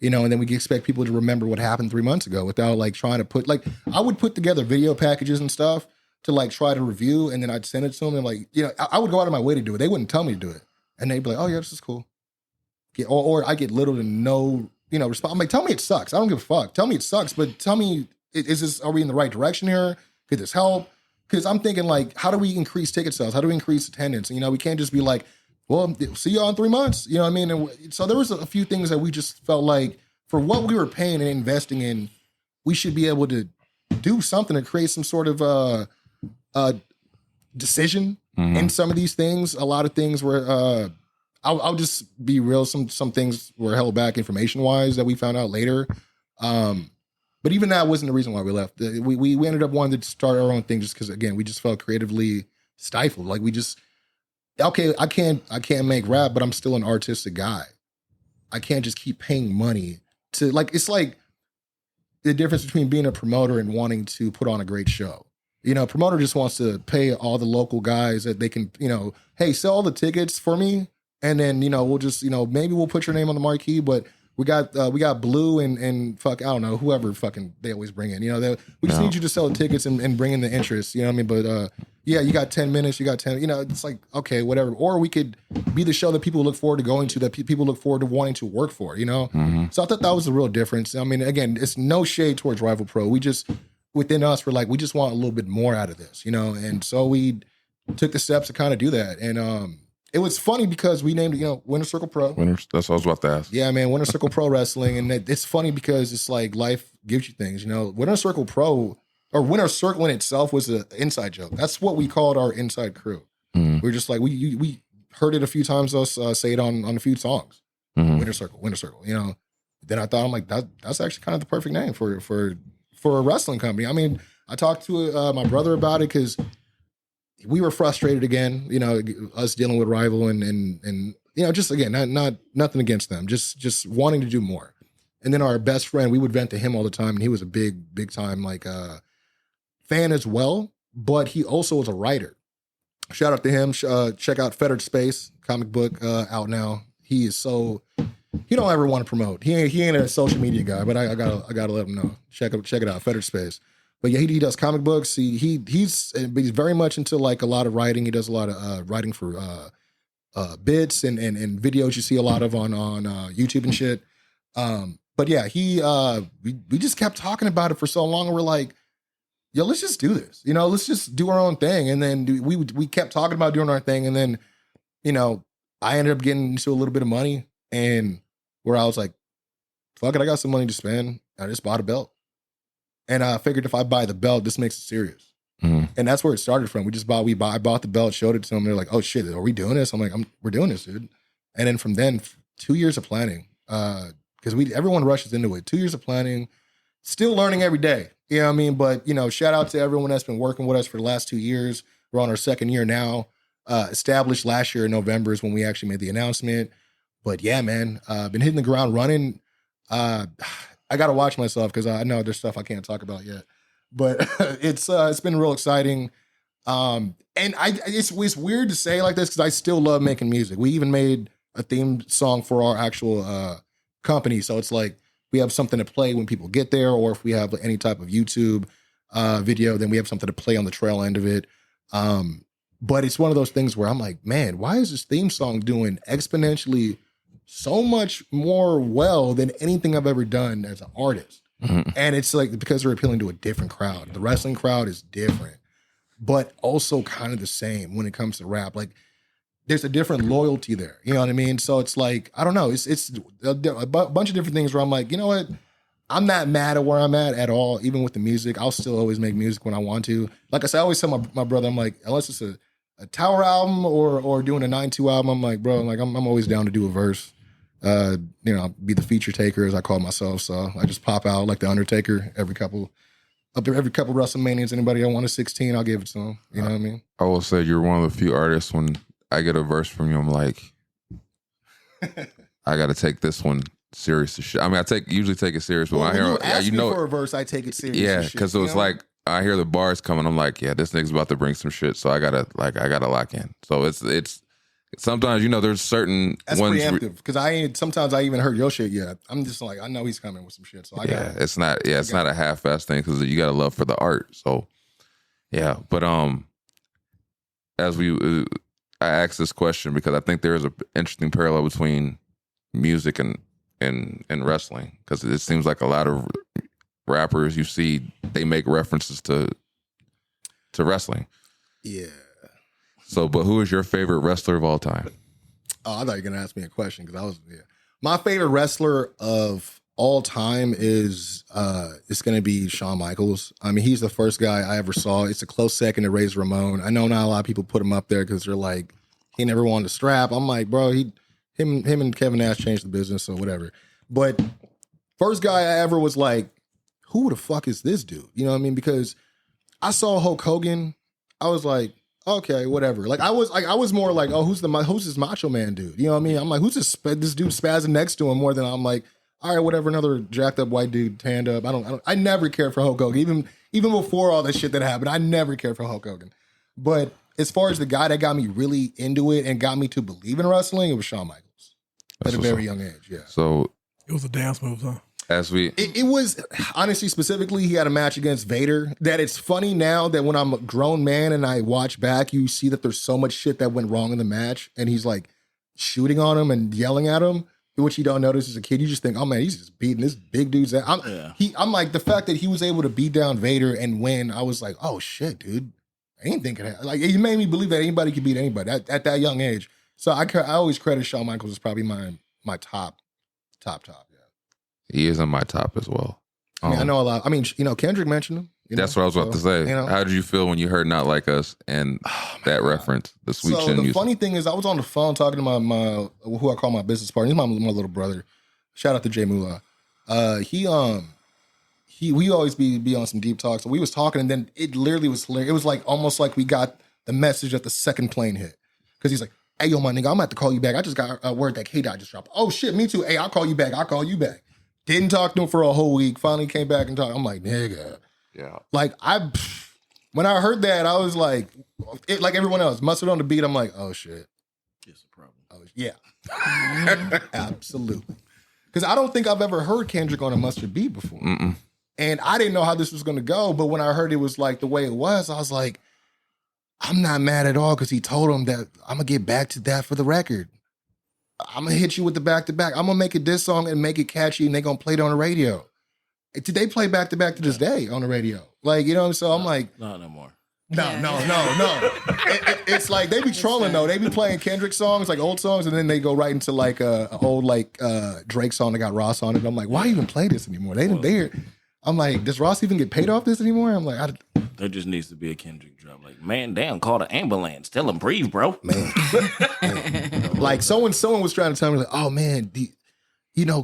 and then we expect people to remember what happened 3 months ago without like trying to put, like, I would put together video packages and stuff to like try to review, and then I'd send it to them, and like, I would go out of my way to do it. They wouldn't tell me to do it. And they'd be like, oh yeah, this is cool. Or I get little to no, response. I'm like, tell me it sucks. I don't give a fuck. Tell me it sucks, but tell me, are we in the right direction here? Could this help? Because I'm thinking like, how do we increase ticket sales? How do we increase attendance? And, we can't just be like, well, see you all in 3 months. You know what I mean? And so there was a few things that we just felt like for what we were paying and investing in, we should be able to do something to create some sort of decision in some of these things. A lot of things were, I'll just be real. Some things were held back information wise that we found out later. But even that wasn't the reason why we left. We ended up wanting to start our own thing just because, again, we just felt creatively stifled. Like we just, okay, I can't make rap, but I'm still an artistic guy. I can't just keep paying money to, like, it's like the difference between being a promoter and wanting to put on a great show. Promoter just wants to pay all the local guys that they can, hey, sell all the tickets for me. And then, we'll just, maybe we'll put your name on the marquee, but we got Blue and fuck, I don't know, whoever fucking they always bring in. We just need you to sell the tickets and bring in the interest. You know what I mean? But yeah, you got 10 minutes, you got 10, it's like, okay, whatever. Or we could be the show that people look forward to going to, that people look forward to wanting to work for, So I thought that was the real difference. I mean, again, it's no shade towards Rival Pro. We just, within us, we're like, we just want a little bit more out of this, And so we took the steps to kind of do that. And, it was funny because we named it, Winner Circle Pro. That's what I was about to ask. Yeah, man, Winner Circle Pro Wrestling. And it's funny because it's like life gives you things, Winner Circle Pro, or Winner Circle in itself was an inside joke. That's what we called our inside crew. We're just like, we heard it a few times, us say it on a few songs. Winner Circle, Then I thought, I'm like, that's actually kind of the perfect name for a wrestling company. I mean, I talked to my brother about it because we were frustrated again, us dealing with Rival and just again, not nothing against them, just wanting to do more. And then our best friend, we would vent to him all the time, and he was a big time like fan as well, but he also was a writer. Shout out to him. Check out Fettered Space comic book out now. He is so, he don't ever want to promote. He ain't a social media guy, but I gotta let him know. Check it out, Fettered Space. But yeah, he does comic books. He's very much into like a lot of writing. He does a lot of writing for bits and videos you see a lot of on YouTube and shit. But yeah, we just kept talking about it for so long, and we're like, yo, let's just do this. Let's just do our own thing. And then we kept talking about doing our thing, and then I ended up getting into a little bit of money, and where I was like, fuck it, I got some money to spend. I just bought a belt. And I figured if I buy the belt, this makes it serious. And that's where it started from. I bought the belt, showed it to them. They're like, oh shit, are we doing this? I'm like, we're doing this, dude. And then from then, 2 years of planning, because everyone rushes into it. 2 years of planning, still learning every day. You know what I mean? But, shout out to everyone that's been working with us for the last 2 years. We're on our second year now. Established last year in November is when we actually made the announcement. But yeah, man, been hitting the ground running. I got to watch myself because I know there's stuff I can't talk about yet, but it's been real exciting. And it's weird to say like this because I still love making music. We even made a theme song for our actual company. So it's like we have something to play when people get there, or if we have any type of YouTube video, then we have something to play on the trail end of it. But it's one of those things where I'm like, man, why is this theme song doing exponentially so much more well than anything I've ever done as an artist? And it's like because they're appealing to a different crowd. The wrestling crowd is different, but also kind of the same when it comes to rap. Like there's a different loyalty there. You know what I mean? So it's like, I don't know. It's a bunch of different things where I'm like, you know what? I'm not mad at where I'm at all. Even with the music, I'll still always make music when I want to. Like I said, I always tell my brother, I'm like, unless it's a Tower album or doing a 9-2 album, I'm like, bro, I'm always down to do a verse. Be the feature taker as I call myself. So I just pop out like the Undertaker every couple WrestleManias. Anybody I want a 16, I'll give it to them. You know what I mean? I will say you're one of the few artists when I get a verse from you, I'm like, I got to take this one serious as shit. I mean, usually take it serious, but Well, when I hear, you ask me know, for a verse, I take it serious. yeah, as shit, because it was like I hear the bars coming, I'm like, yeah, this nigga's about to bring some shit, so I gotta lock in. So it's sometimes there's certain that's ones. preemptive because sometimes I even heard your shit yet. I'm just like I know he's coming with some shit, so I got It's not a half-ass thing because you got a love for the art. So yeah, but as I asked this question because I think there is an interesting parallel between music and wrestling because it seems like a lot of rappers you see they make references to wrestling. Yeah. So, but who is your favorite wrestler of all time? Oh, I thought you were gonna ask me a question because my favorite wrestler of all time is it's gonna be Shawn Michaels. I mean, he's the first guy I ever saw. It's a close second to Razor Ramon. I know not a lot of people put him up there because they're like he never wanted to strap. I'm like, bro, him and Kevin Nash changed the business, so whatever. But first guy I ever was like, who the fuck is this dude? You know what I mean? Because I saw Hulk Hogan, I was like, okay, whatever. Like I was more like, oh, who's this Macho Man dude? You know what I mean? I'm like, who's this dude spazzing next to him more than I'm like, all right, whatever, another jacked up white dude tanned up. I never cared for Hulk Hogan. Even before all this shit that happened, I never cared for Hulk Hogan. But as far as the guy that got me really into it and got me to believe in wrestling, it was Shawn Michaels at a very young age. Yeah. So It was a dance move, huh? It was honestly, specifically, he had a match against Vader. That it's funny now that when I'm a grown man and I watch back, you see that there's so much shit that went wrong in the match, and he's like shooting on him and yelling at him, which you don't notice as a kid. You just think, oh man, he's just beating this big dude's ass. I'm like, the fact that he was able to beat down Vader and win, I was like, oh shit, dude. I didn't think it had, like, it made me believe that anybody could beat anybody at that young age. So I always credit Shawn Michaels as probably my top. Yeah. he is in my top as well. I mean, I know a lot. I mean, Kendrick mentioned him. That's what I was about to say. How did you feel when you heard "Not Like Us" and that reference, the sweet chin music? Funny thing is, I was on the phone talking to my who I call my business partner. He's my little brother. Shout out to Jay Moolah. We always be on some deep talks. So we was talking, and then it literally was hilarious. It was like almost like we got the message that the second plane hit, because he's like, "Hey, yo, my nigga, I'm gonna have to call you back. I just got a word that K-Dot just dropped." Oh shit, me too. Hey, I'll call you back. Didn't talk to him for a whole week. Finally came back and talked. I'm like, nigga. Yeah. Like when I heard that, I was like, like everyone else, mustard on the beat. I'm like, oh shit. It's a problem. Oh yeah. Absolutely. Because I don't think I've ever heard Kendrick on a mustard beat before. Mm-mm. And I didn't know how this was going to go. But when I heard it was like the way it was, I was like, I'm not mad at all because he told him that I'm going to get back to that for the record. I'm going to hit you with the back-to-back. I'm going to make a diss song and make it catchy and they're going to play it on the radio. They play back-to-back to this day on the radio. Like, you know what I'm saying? So I'm like... Not no more. No. It's like they be trolling though. They be playing Kendrick songs, like old songs, and then they go right into like a old Drake song that got Ross on it. I'm like, why even play this anymore? They didn't dare. I'm like, does Ross even get paid off this anymore? I'm like, there just needs to be a Kendrick drop. Like, man, damn, call the ambulance. Tell him breathe, bro. Man. Like someone was trying to tell me like, oh man,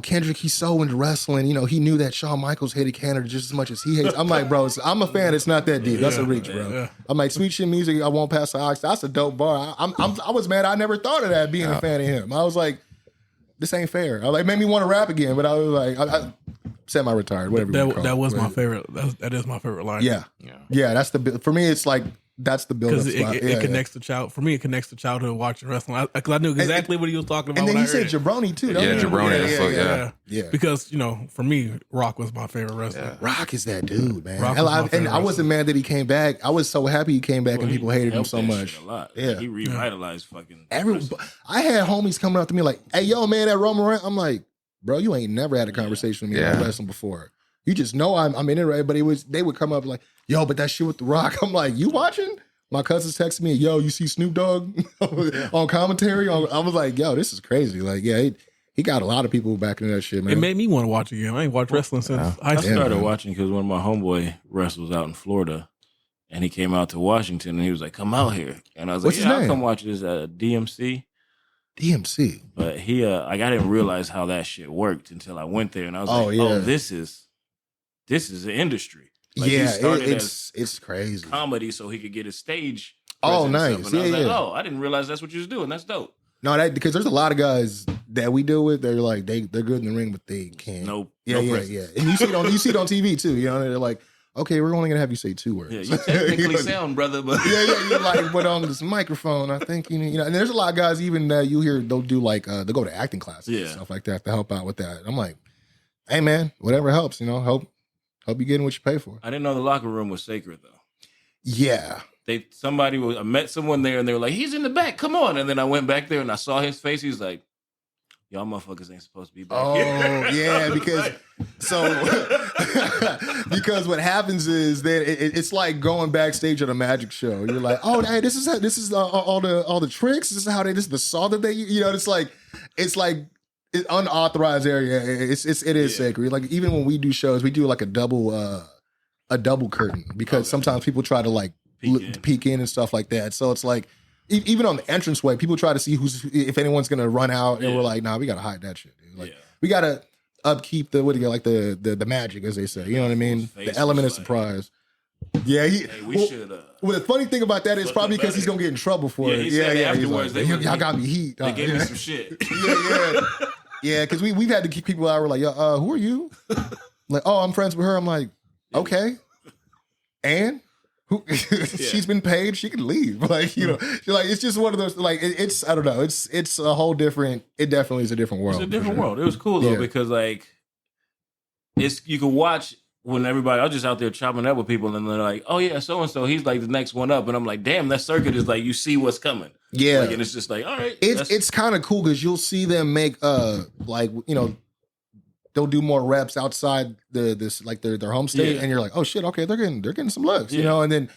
Kendrick, he's so into wrestling. He knew that Shawn Michaels hated Canada just as much as he hates. I'm like, bro, I'm a fan. It's not that deep. That's a reach, bro. Yeah. I'm like, sweet shit music. I won't pass the ox. That's a dope bar. I was mad. I never thought of that being a fan of him. I was like, this ain't fair. I was like, made me want to rap again, but I was like, I semi-retired, whatever. That was my favorite. That is my favorite line. Yeah. That's for me. It's like. That's the build-up spot. It connects to child. For me, it connects to childhood watching wrestling. Because I knew exactly what he was talking about. And then he said Jabroni too. Jabroni. Yeah. Because for me, Rock was my favorite wrestler. Yeah. Rock is that dude, man. And I wasn't mad that he came back. I was so happy he came back, and people hated him so much. A lot. Yeah, he revitalized fucking. I had homies coming up to me like, "Hey, yo, man, that Roman Reigns." I'm like, "Bro, you ain't never had a conversation with me about wrestling before. You just know I'm in it, right?" But they would come up like, "Yo, but that shit with the Rock." I'm like, "You watching?" My cousins texted me, "Yo, you see Snoop Dogg on commentary?" I was like, "Yo, this is crazy." Like, yeah, he got a lot of people back into that shit, man. It made me want to watch again. I ain't watched wrestling since high school. I started watching because one of my homeboy wrestles out in Florida, and he came out to Washington, and he was like, "Come out here," and I was like, "I'll come watch this DMC." DMC, but he, I didn't realize how that shit worked until I went there, and I was "Oh, this is the industry." Like it's crazy. Comedy, so he could get his stage. Oh, nice. And I was like, oh, I didn't realize that's what you was doing. That's dope. No, because there's a lot of guys that we deal with, they're like they're good in the ring, but they can't. Nope. Yeah. And you see it on TV too. You know, they're like, okay, we're only gonna have you say 2 words. Yeah, you technically sound, brother, but You're like, but on this microphone, I think you know. And there's a lot of guys even you hear they'll do like they'll go to acting classes and stuff like that to help out with that. I'm like, hey man, whatever helps, you know, help you getting what you pay for. I didn't know the locker room was sacred though. Yeah. I met someone there and they were like, he's in the back, come on. And then I went back there and I saw his face. He was like, y'all motherfuckers ain't supposed to be back here. Oh, yeah, because what happens is that it's like going backstage at a magic show. You're like, oh, hey, this is all the tricks. This is the saw that they, you know, it's like unauthorized area. It is sacred. Like even when we do shows, we do like a double curtain because sometimes people try to like peek in and stuff like that. So it's like even on the entranceway, people try to see if anyone's gonna run out, and we're like, nah, we gotta hide that shit, dude. Like we gotta upkeep the magic, as they say. You know what I mean? The element of surprise. Yeah, we should. Well, the funny thing about that is probably because he's gonna get in trouble for it. Afterwards, like, y'all got me heat. They gave me some shit. Yeah, because we've had to keep people out. We're like, who are you? Like, oh, I'm friends with her. I'm like, okay, and who? She's been paid. She can leave. Like, you know, like it's just one of those. Like, it's I don't know. It's a whole different. It definitely is a different world. It's a different world. It was cool though because like you can watch. When everybody, I was just out there chopping up with people, and they're like, "Oh yeah, so and so, he's like the next one up," and I'm like, "Damn, that circuit is like you see what's coming." Yeah, like, and it's just like, all right, it's kind of cool because you'll see them make like you know they'll do more reps outside their home state, and you're like, "Oh shit, okay, they're getting some looks," you know, and then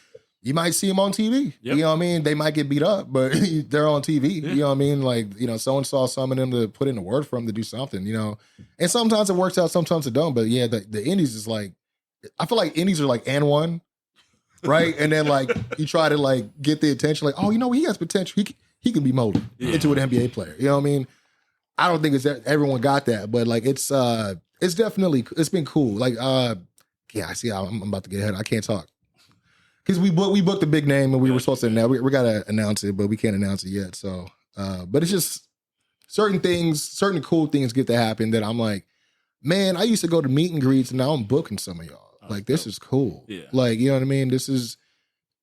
you might see them on TV. Yep. You know what I mean? They might get beat up, but they're on TV. You know what I mean? Like, you know, someone saw some of them to put in a word for them to do something. You know, and sometimes it works out, sometimes it don't. But yeah, the indies is like. I feel like indies are like and one, right? And then like you try to like get the attention, like, oh, you know, he has potential. He can be molded into an NBA player. You know what I mean? I don't think everyone got that, but like it's definitely been cool. Like yeah, I see. I'm about to get ahead. I can't talk because we booked a big name and we were supposed to announce. We gotta announce it, but we can't announce it yet. So, but it's just certain cool things get to happen that I'm like, man, I used to go to meet and greets and now I'm booking some of y'all. Like, this is cool. Yeah. Like, you know what I mean? This is,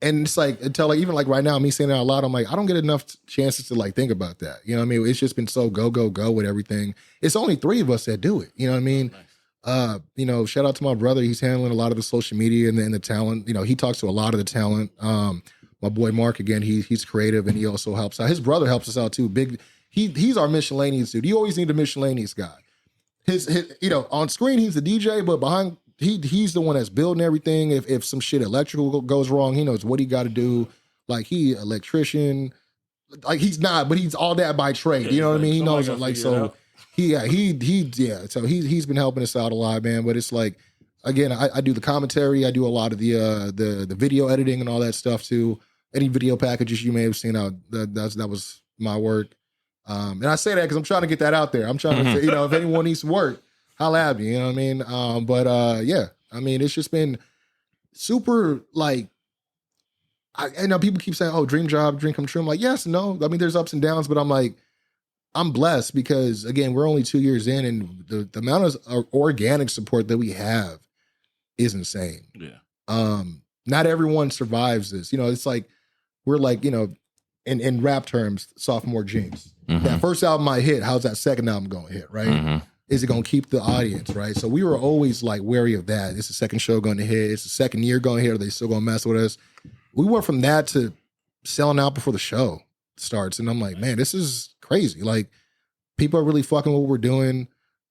and it's like, until like, even like right now, me saying that out loud, I'm like, I don't get enough chances to like think about that. You know what I mean? It's just been so go with everything. It's only 3 of us that do it. You know what I mean? Nice. You know, shout out to my brother. He's handling a lot of the social media and the talent. You know, he talks to a lot of the talent. My boy Mark, again, he's creative and he also helps out. His brother helps us out too. He's our miscellaneous dude. You always need a miscellaneous guy. His you know, on screen he's the DJ, but behind he's the one that's building everything. If some shit electrical goes wrong, he knows what he got to do. Like he electrician, like he's not, but he's all that by trade. You know what I mean? He knows it. Like so, So he's been helping us out a lot, man. But it's like again, I do the commentary, I do a lot of the video editing and all that stuff too. Any video packages you may have seen out, that was my work. And I say that because I'm trying to get that out there. I'm trying to, you know, if anyone needs work, holla at me. You know what I mean? But yeah, I mean, it's just been super. Like, I know people keep saying, "Oh, dream job, dream come true." I'm like, yes, no. I mean, there's ups and downs, but I'm like, I'm blessed because again, we're only 2 years in, and the amount of organic support that we have is insane. Yeah. Not everyone survives this. You know, it's like we're like, you know, in rap terms, sophomore jinx. Mm-hmm. That first album I hit, how's that second album going to hit, right? Mm-hmm. Is it going to keep the audience, right? So we were always like wary of that. Is the second show going to hit? Is the second year going to hit? Are they still going to mess with us? We went from that to selling out before the show starts. And I'm like, man, this is crazy. Like, people are really fucking what we're doing.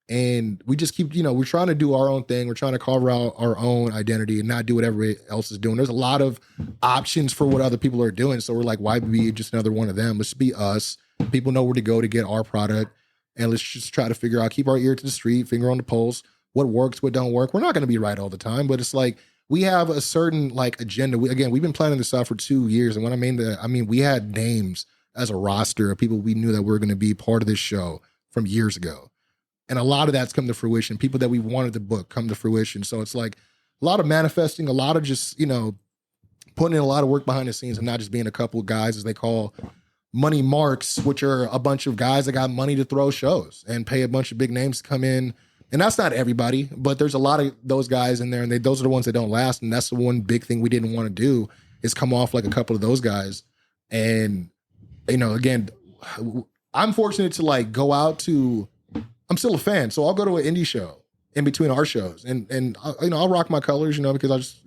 And we just keep, you know, we're trying to do our own thing. We're trying to carve out our own identity and not do what everybody else is doing. There's a lot of options for what other people are doing. So we're like, why be just another one of them? Let's be us. People know where to go to get our product. And let's just try to figure out, keep our ear to the street, finger on the pulse, what works, what don't work. We're not going to be right all the time, but it's like, we have a certain like agenda. We've been planning this out for 2 years. And when I mean, we had names as a roster of people we knew that were going to be part of this show from years ago. And a lot of that's come to fruition. People that we wanted to book come to fruition. So it's like a lot of manifesting, a lot of just, you know, putting in a lot of work behind the scenes and not just being a couple of guys, as they call money marks, which are a bunch of guys that got money to throw shows and pay a bunch of big names to come in. And that's not everybody, but there's a lot of those guys in there, and those are the ones that don't last. And that's the one big thing we didn't want to do is come off like a couple of those guys. And, again, I'm fortunate to like go out to, I'm still a fan. So I'll go to an indie show in between our shows and I'll rock my colors, because I just,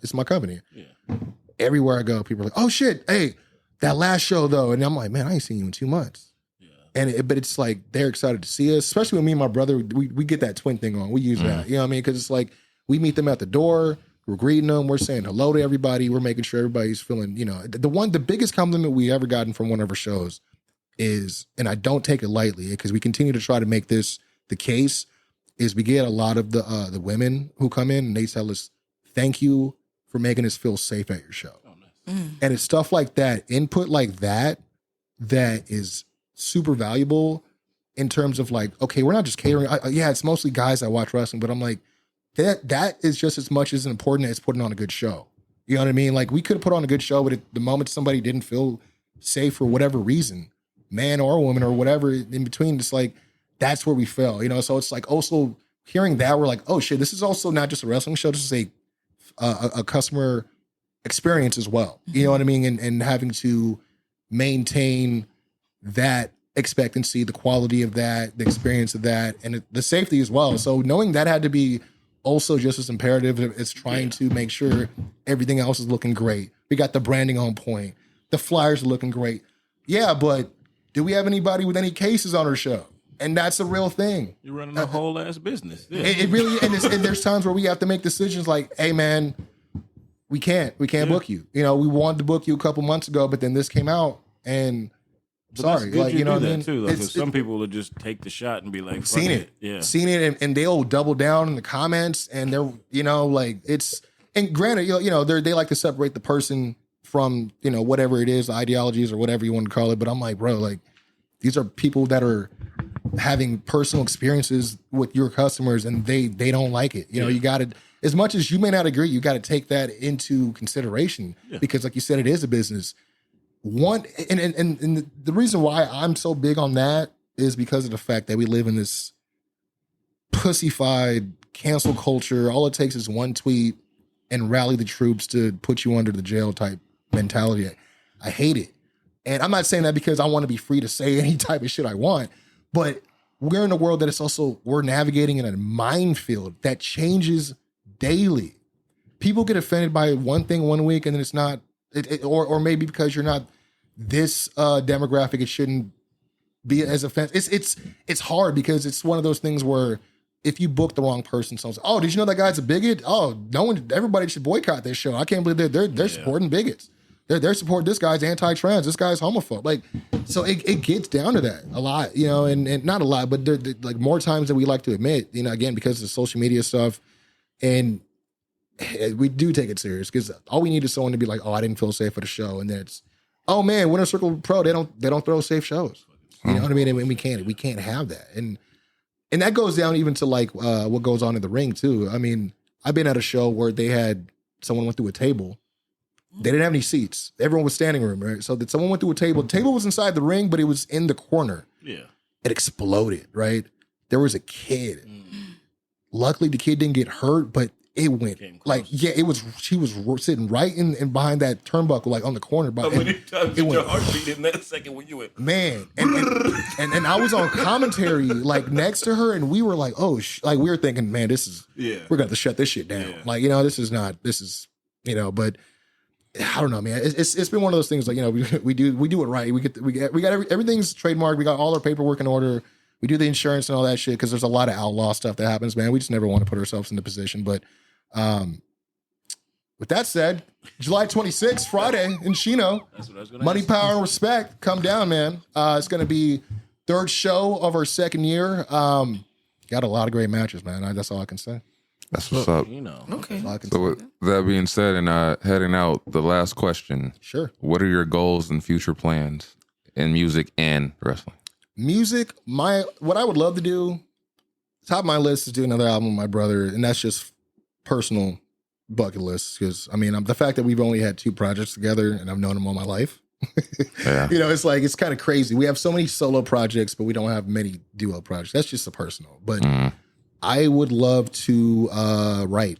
it's my company. Yeah. Everywhere I go, people are like, oh shit, hey, that last show though. And I'm like, man, I ain't seen you in 2 months. But it's like they're excited to see us, especially when me and my brother, we get that twin thing on. We use that, you know what I mean? Because it's like we meet them at the door, we're greeting them, we're saying hello to everybody, we're making sure everybody's feeling, the biggest compliment we ever gotten from one of our shows is, and I don't take it lightly because we continue to try to make this the case, is we get a lot of the women who come in and they tell us, thank you for making us feel safe at your show. Oh, nice. And it's stuff like that, input like that is super valuable in terms of like, okay, we're not just catering. It's mostly guys that watch wrestling, but I'm like, that is just as much as important as putting on a good show. You know what I mean? Like we could have put on a good show, but at the moment somebody didn't feel safe for whatever reason, man or woman or whatever in between, it's like, that's where we fail, So it's like also hearing that, we're like, oh shit, this is also not just a wrestling show. This is a customer experience as well. You know what I mean? And having to maintain that expectancy, the quality of that, the experience of that, and the safety as well. So knowing that had to be also just as imperative as trying to make sure everything else is looking great. We got the branding on point. The flyers are looking great. Yeah, but do we have anybody with any cases on our show? And that's a real thing. You're running a whole ass business. Yeah. It really, and there's times where we have to make decisions like, hey man, we can't book you. We wanted to book you a couple months ago, but then this came out and but sorry, like you know do what I that mean? too, though, some people will just take the shot and be like, seen it, and they'll double down in the comments, and they're like it's. And granted, they like to separate the person from whatever it is, the ideologies or whatever you want to call it. But I'm like, bro, like these are people that are having personal experiences with your customers, and they don't like it. You got to, as much as you may not agree, you got to take that into consideration because, like you said, it is a business. And the reason why I'm so big on that is because of the fact that we live in this pussified cancel culture. All it takes is one tweet and rally the troops to put you under the jail type mentality. I hate it. And I'm not saying that because I want to be free to say any type of shit I want, but we're in a world that it's also, we're navigating in a minefield that changes daily. People get offended by one thing one week and then it's not, or maybe because you're not this demographic, it shouldn't be as offensive. It's hard because it's one of those things where if you book the wrong person, someone's, oh, did you know that guy's a bigot? Oh, everybody should boycott this show. I can't believe they're supporting bigots. They're supporting, this guy's anti-trans, this guy's homophobe. Like, so it gets down to that a lot, and not a lot, but like more times than we like to admit, again, because of social media stuff. And we do take it serious because all we need is someone to be like, oh, I didn't feel safe for the show. And then it's, oh man, Winter Circle Pro, they don't throw safe shows. You know what I mean? And we can't have that. And that goes down even to like what goes on in the ring too. I mean, I've been at a show where someone went through a table. They didn't have any seats. Everyone was standing room, right? So that someone went through a table. The table was inside the ring, but it was in the corner. Yeah. It exploded, right? There was a kid. Luckily, the kid didn't get hurt, but it went like, she was sitting right in behind that turnbuckle, like on the corner. But when it went, your heartbeat in that second when you went, man, and I was on commentary like next to her, and we were like, oh, like we were thinking, man, we're gonna have to shut this shit down. Yeah. Like, this is, but I don't know, man. It's been one of those things like, we do it right. We got everything's trademarked. We got all our paperwork in order. We do the insurance and all that shit because there's a lot of outlaw stuff that happens, man. We just never want to put ourselves in the position. But with that said, July 26th, Friday in Chino, that's what I was gonna Money, ask. Power, and Respect. Come down, man. It's going to be third show of our second year. Got a lot of great matches, man. That's all I can say. That's what's up. Okay. So with that being said, and heading out, the last question. Sure. What are your goals and future plans in music and wrestling? Music, what I would love to do, top of my list is do another album with my brother, and that's just personal bucket list. Because the fact that we've only had 2 projects together, and I've known him all my life, Yeah. You know, it's like, it's kind of crazy. We have so many solo projects, but we don't have many duo projects. That's just a personal. But I would love to write.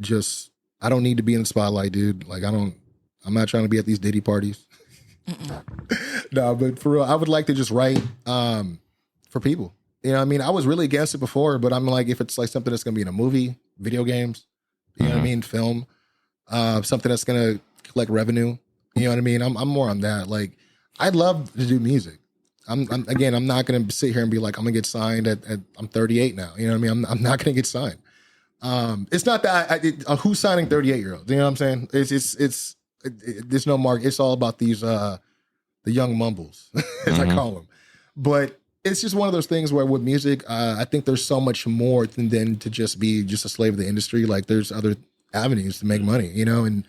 Just, I don't need to be in the spotlight, dude. Like, I'm not trying to be at these Diddy parties. No, but for real, I would like to just write for people. You know what I mean? I was really against it before, but I'm like, if it's like something that's going to be in a movie, video games, you know what I mean? Film, something that's going to collect revenue. You know what I mean? I'm more on that. Like, I'd love to do music. I'm not going to sit here and be like, I'm going to get signed at I'm 38 now. You know what I mean? I'm not going to get signed. It's not that who's signing 38-year-olds. You know what I'm saying? It's there's no market. It's all about these the young mumbles, as I call them. But it's just one of those things where with music, I think there's so much more than to just be just a slave of the industry. Like, there's other avenues to make money, you know, and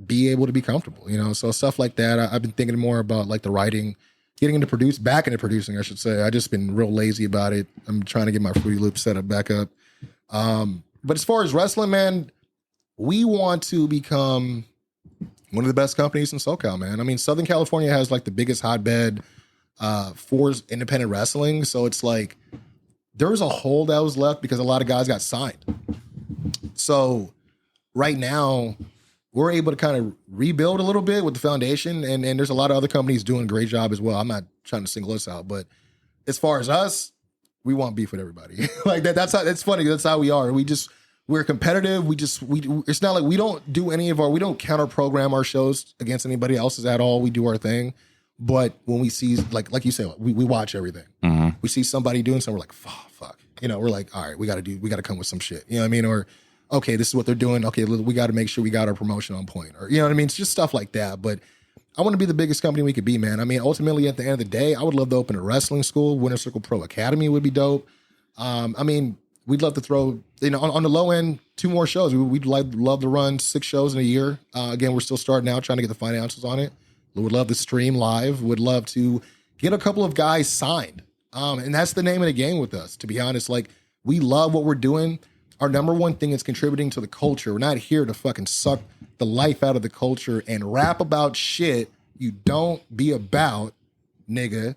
be able to be comfortable, you know. So stuff like that. I've been thinking more about like the writing, getting back into producing, I should say. I just been real lazy about it. I'm trying to get my Fruity Loops set up back up. But as far as wrestling, man, we want to become one of the best companies in SoCal, man. I mean, Southern California has like the biggest hotbed for independent wrestling. So it's like there's a hole that was left because a lot of guys got signed. So right now, we're able to kind of rebuild a little bit with the foundation. And there's a lot of other companies doing a great job as well. I'm not trying to single us out, but as far as us, we want beef with everybody. Like that's how, it's funny. That's how we are. We're competitive. It's not like we don't counter program our shows against anybody else's at all. We do our thing. But when we see, like you said, we watch everything. Mm-hmm. We see somebody doing something, we're like, fuck. You know, we're like, all right, we got to come with some shit. You know what I mean? Or, okay, this is what they're doing. Okay, we got to make sure we got our promotion on point. Or, you know what I mean? It's just stuff like that. But I want to be the biggest company we could be, man. I mean, ultimately, at the end of the day, I would love to open a wrestling school. Winter Circle Pro Academy would be dope. I mean, we'd love to throw, you know, on the low end, 2 more shows. We'd love to run 6 shows in a year. Again, we're still starting out, trying to get the financials on it. We would love to stream live. Would love to get a couple of guys signed. And that's the name of the game with us, to be honest. Like, we love what we're doing. Our number one thing is contributing to the culture. We're not here to fucking suck the life out of the culture and rap about shit you don't be about, nigga.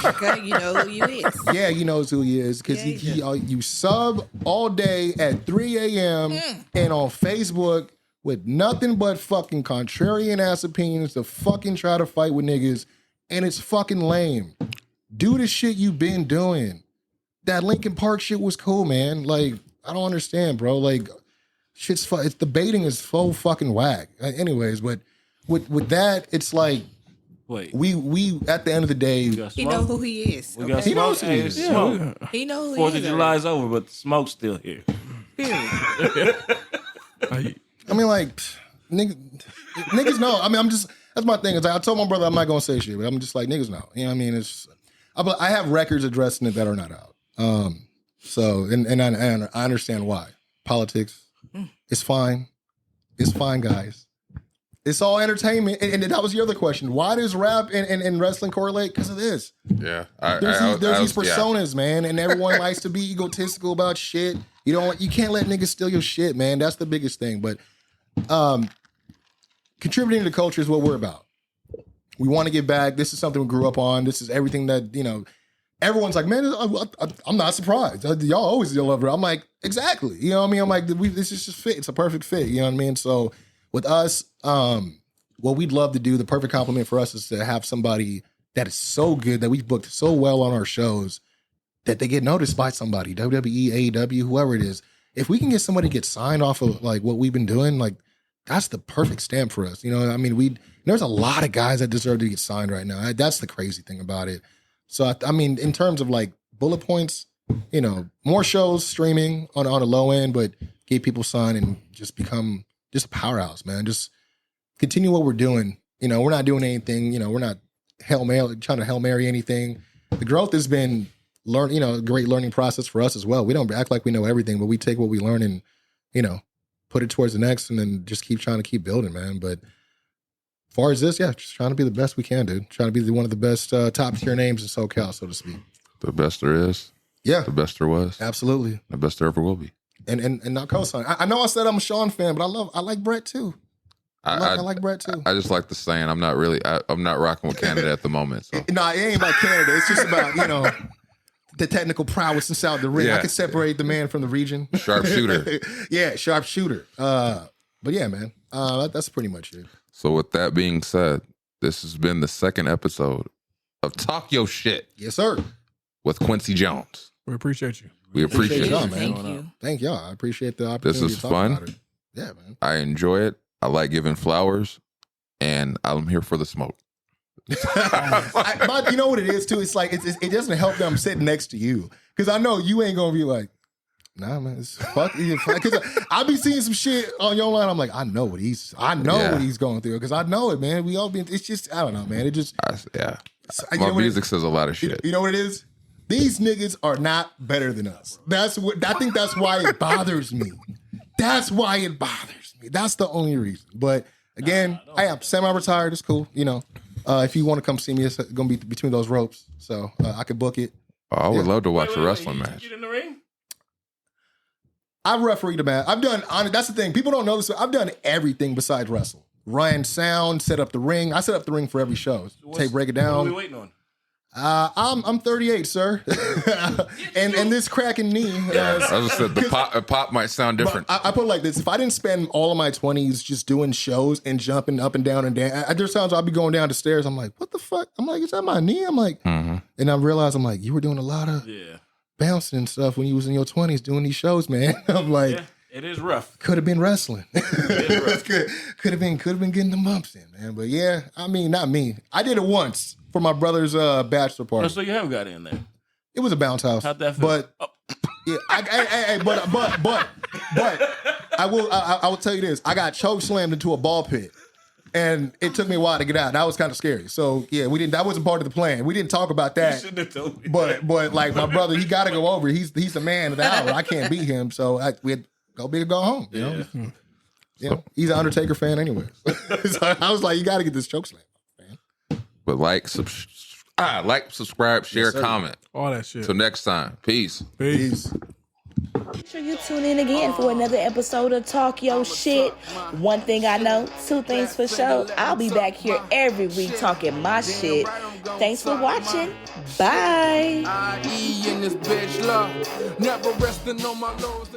Okay, you know who you is. Yeah, he knows who he is because you sub all day at 3 a.m. and on Facebook with nothing but fucking contrarian ass opinions to fucking try to fight with niggas, and it's fucking lame. Do the shit you've been doing. That Linkin Park shit was cool, man. Like, I don't understand, bro. Like, shit's it's debating is so fucking whack. Anyways, but with that, it's like, wait, we at the end of the day, He know who he is. We got He smoke. knows who he is. Hey, smoke. He know who he is. 4th of July is over, but the smoke's still here. Period. I mean, like, niggas know. I mean, that's my thing. Is I told my brother I'm not gonna say shit, but I'm just like, niggas know. You know what I mean? I have records addressing it that are not out. So I understand why. Politics, it's fine. It's fine, guys. It's all entertainment. And that was your other question. Why does rap and wrestling correlate? Because of this. Yeah. There's these personas, man, and everyone likes to be egotistical about shit. You can't let niggas steal your shit, man. That's the biggest thing. But contributing to the culture is what we're about. We want to give back. This is something we grew up on. This is everything that, you know, everyone's like, man, I'm not surprised. Y'all always love her. I'm like, exactly. You know what I mean? I'm like, this is just fit. It's a perfect fit. You know what I mean? So with us, what we'd love to do, the perfect compliment for us is to have somebody that is so good, that we've booked so well on our shows, that they get noticed by somebody, WWE, AEW, whoever it is. If we can get somebody to get signed off of like what we've been doing, like, that's the perfect stamp for us. You know, I mean, there's a lot of guys that deserve to get signed right now. That's the crazy thing about it. So, I mean, in terms of like bullet points, you know, more shows streaming on a low end, but get people signed and just become just a powerhouse, man. Just continue what we're doing. You know, we're not doing anything, you know, we're not trying to Hail Mary anything. The growth has been a great learning process for us as well. We don't act like we know everything, but we take what we learn and, you know, put it towards the next and then just keep trying to keep building, man. But as far as this, yeah, just trying to be the best we can, dude. Trying to be one of the best top tier names in SoCal, so to speak. The best there is. Yeah. The best there was. Absolutely. The best there ever will be. And not co-sign. I know I said I'm a Sean fan, but I like Brett too. I like Brett too. I just like the saying. I'm not rocking with Canada at the moment. So. No, it ain't about Canada. It's just about, the technical prowess inside the ring. Yeah. I can separate the man from the region. Sharpshooter. Yeah, sharpshooter. But yeah, man, that's pretty much it. So with that being said, this has been the second episode of Talk Your Shit Yes, sir. with Kwency Jones. We appreciate you. We appreciate y'all, you. man. Thank you. Thank y'all. I appreciate the opportunity. This is to talk fun. about it. Yeah, man. I enjoy it. I like giving flowers, and I'm here for the smoke. But you know what it is too? It's like it doesn't help that I'm sitting next to you because I know you ain't gonna be like, nah, man, it's fuck. Because I'll be seeing some shit on your line. I'm like, I know what he's going through because I know it, man. We all been. It's just I don't know, man. It just My music says a lot of shit. You know what it is? These niggas are not better than us. I think that's why it bothers me. That's why it bothers me. That's the only reason. But again, I am semi-retired. It's cool. If you want to come see me, it's gonna be between those ropes, so I could book it. Oh, I would love to watch a wrestling You match. Get in the ring? I've refereed a match. I've done. That's the thing. People don't know this. I've done everything besides wrestle. Run sound, set up the ring. I set up the ring for every show. Break it What are we down. waiting on? I'm 38, sir, and this cracking knee. I just said the pop might sound different. I put it like this: if I didn't spend all of my 20s just doing shows and jumping up and down and down, there's times I'll be going down the stairs. I'm like, what the fuck? I'm like, is that my knee? I'm like, and I realize I'm like, you were doing a lot of bouncing and stuff when you was in your 20s doing these shows, man. I'm like, it is rough. could have been wrestling. could have been getting the bumps in, man. But yeah, I mean, not me. I did it once for my brother's bachelor party. Oh, so you have got in there. It was a bounce house. How'd that feel? But yeah, but I will tell you this: I got choke slammed into a ball pit, and it took me a while to get out. That was kind of scary. So yeah, we didn't. That wasn't part of the plan. We didn't talk about that. You shouldn't have told me. But like my brother, he got to go over. He's the man of the hour. I can't beat him. So we had go big or go home. You know. Yeah, he's an Undertaker fan anyway. So I was like, you got to get this choke slam, man. But like, subscribe, share, comment. All that shit. Till next time. Peace. Peace. Make sure you tune in again for another episode of Talk Your Shit. One thing I know, two things for sure. I'll be back here every week talking my shit. Thanks for watching. Bye. I.E. in this bitch love. Never resting on my laurels.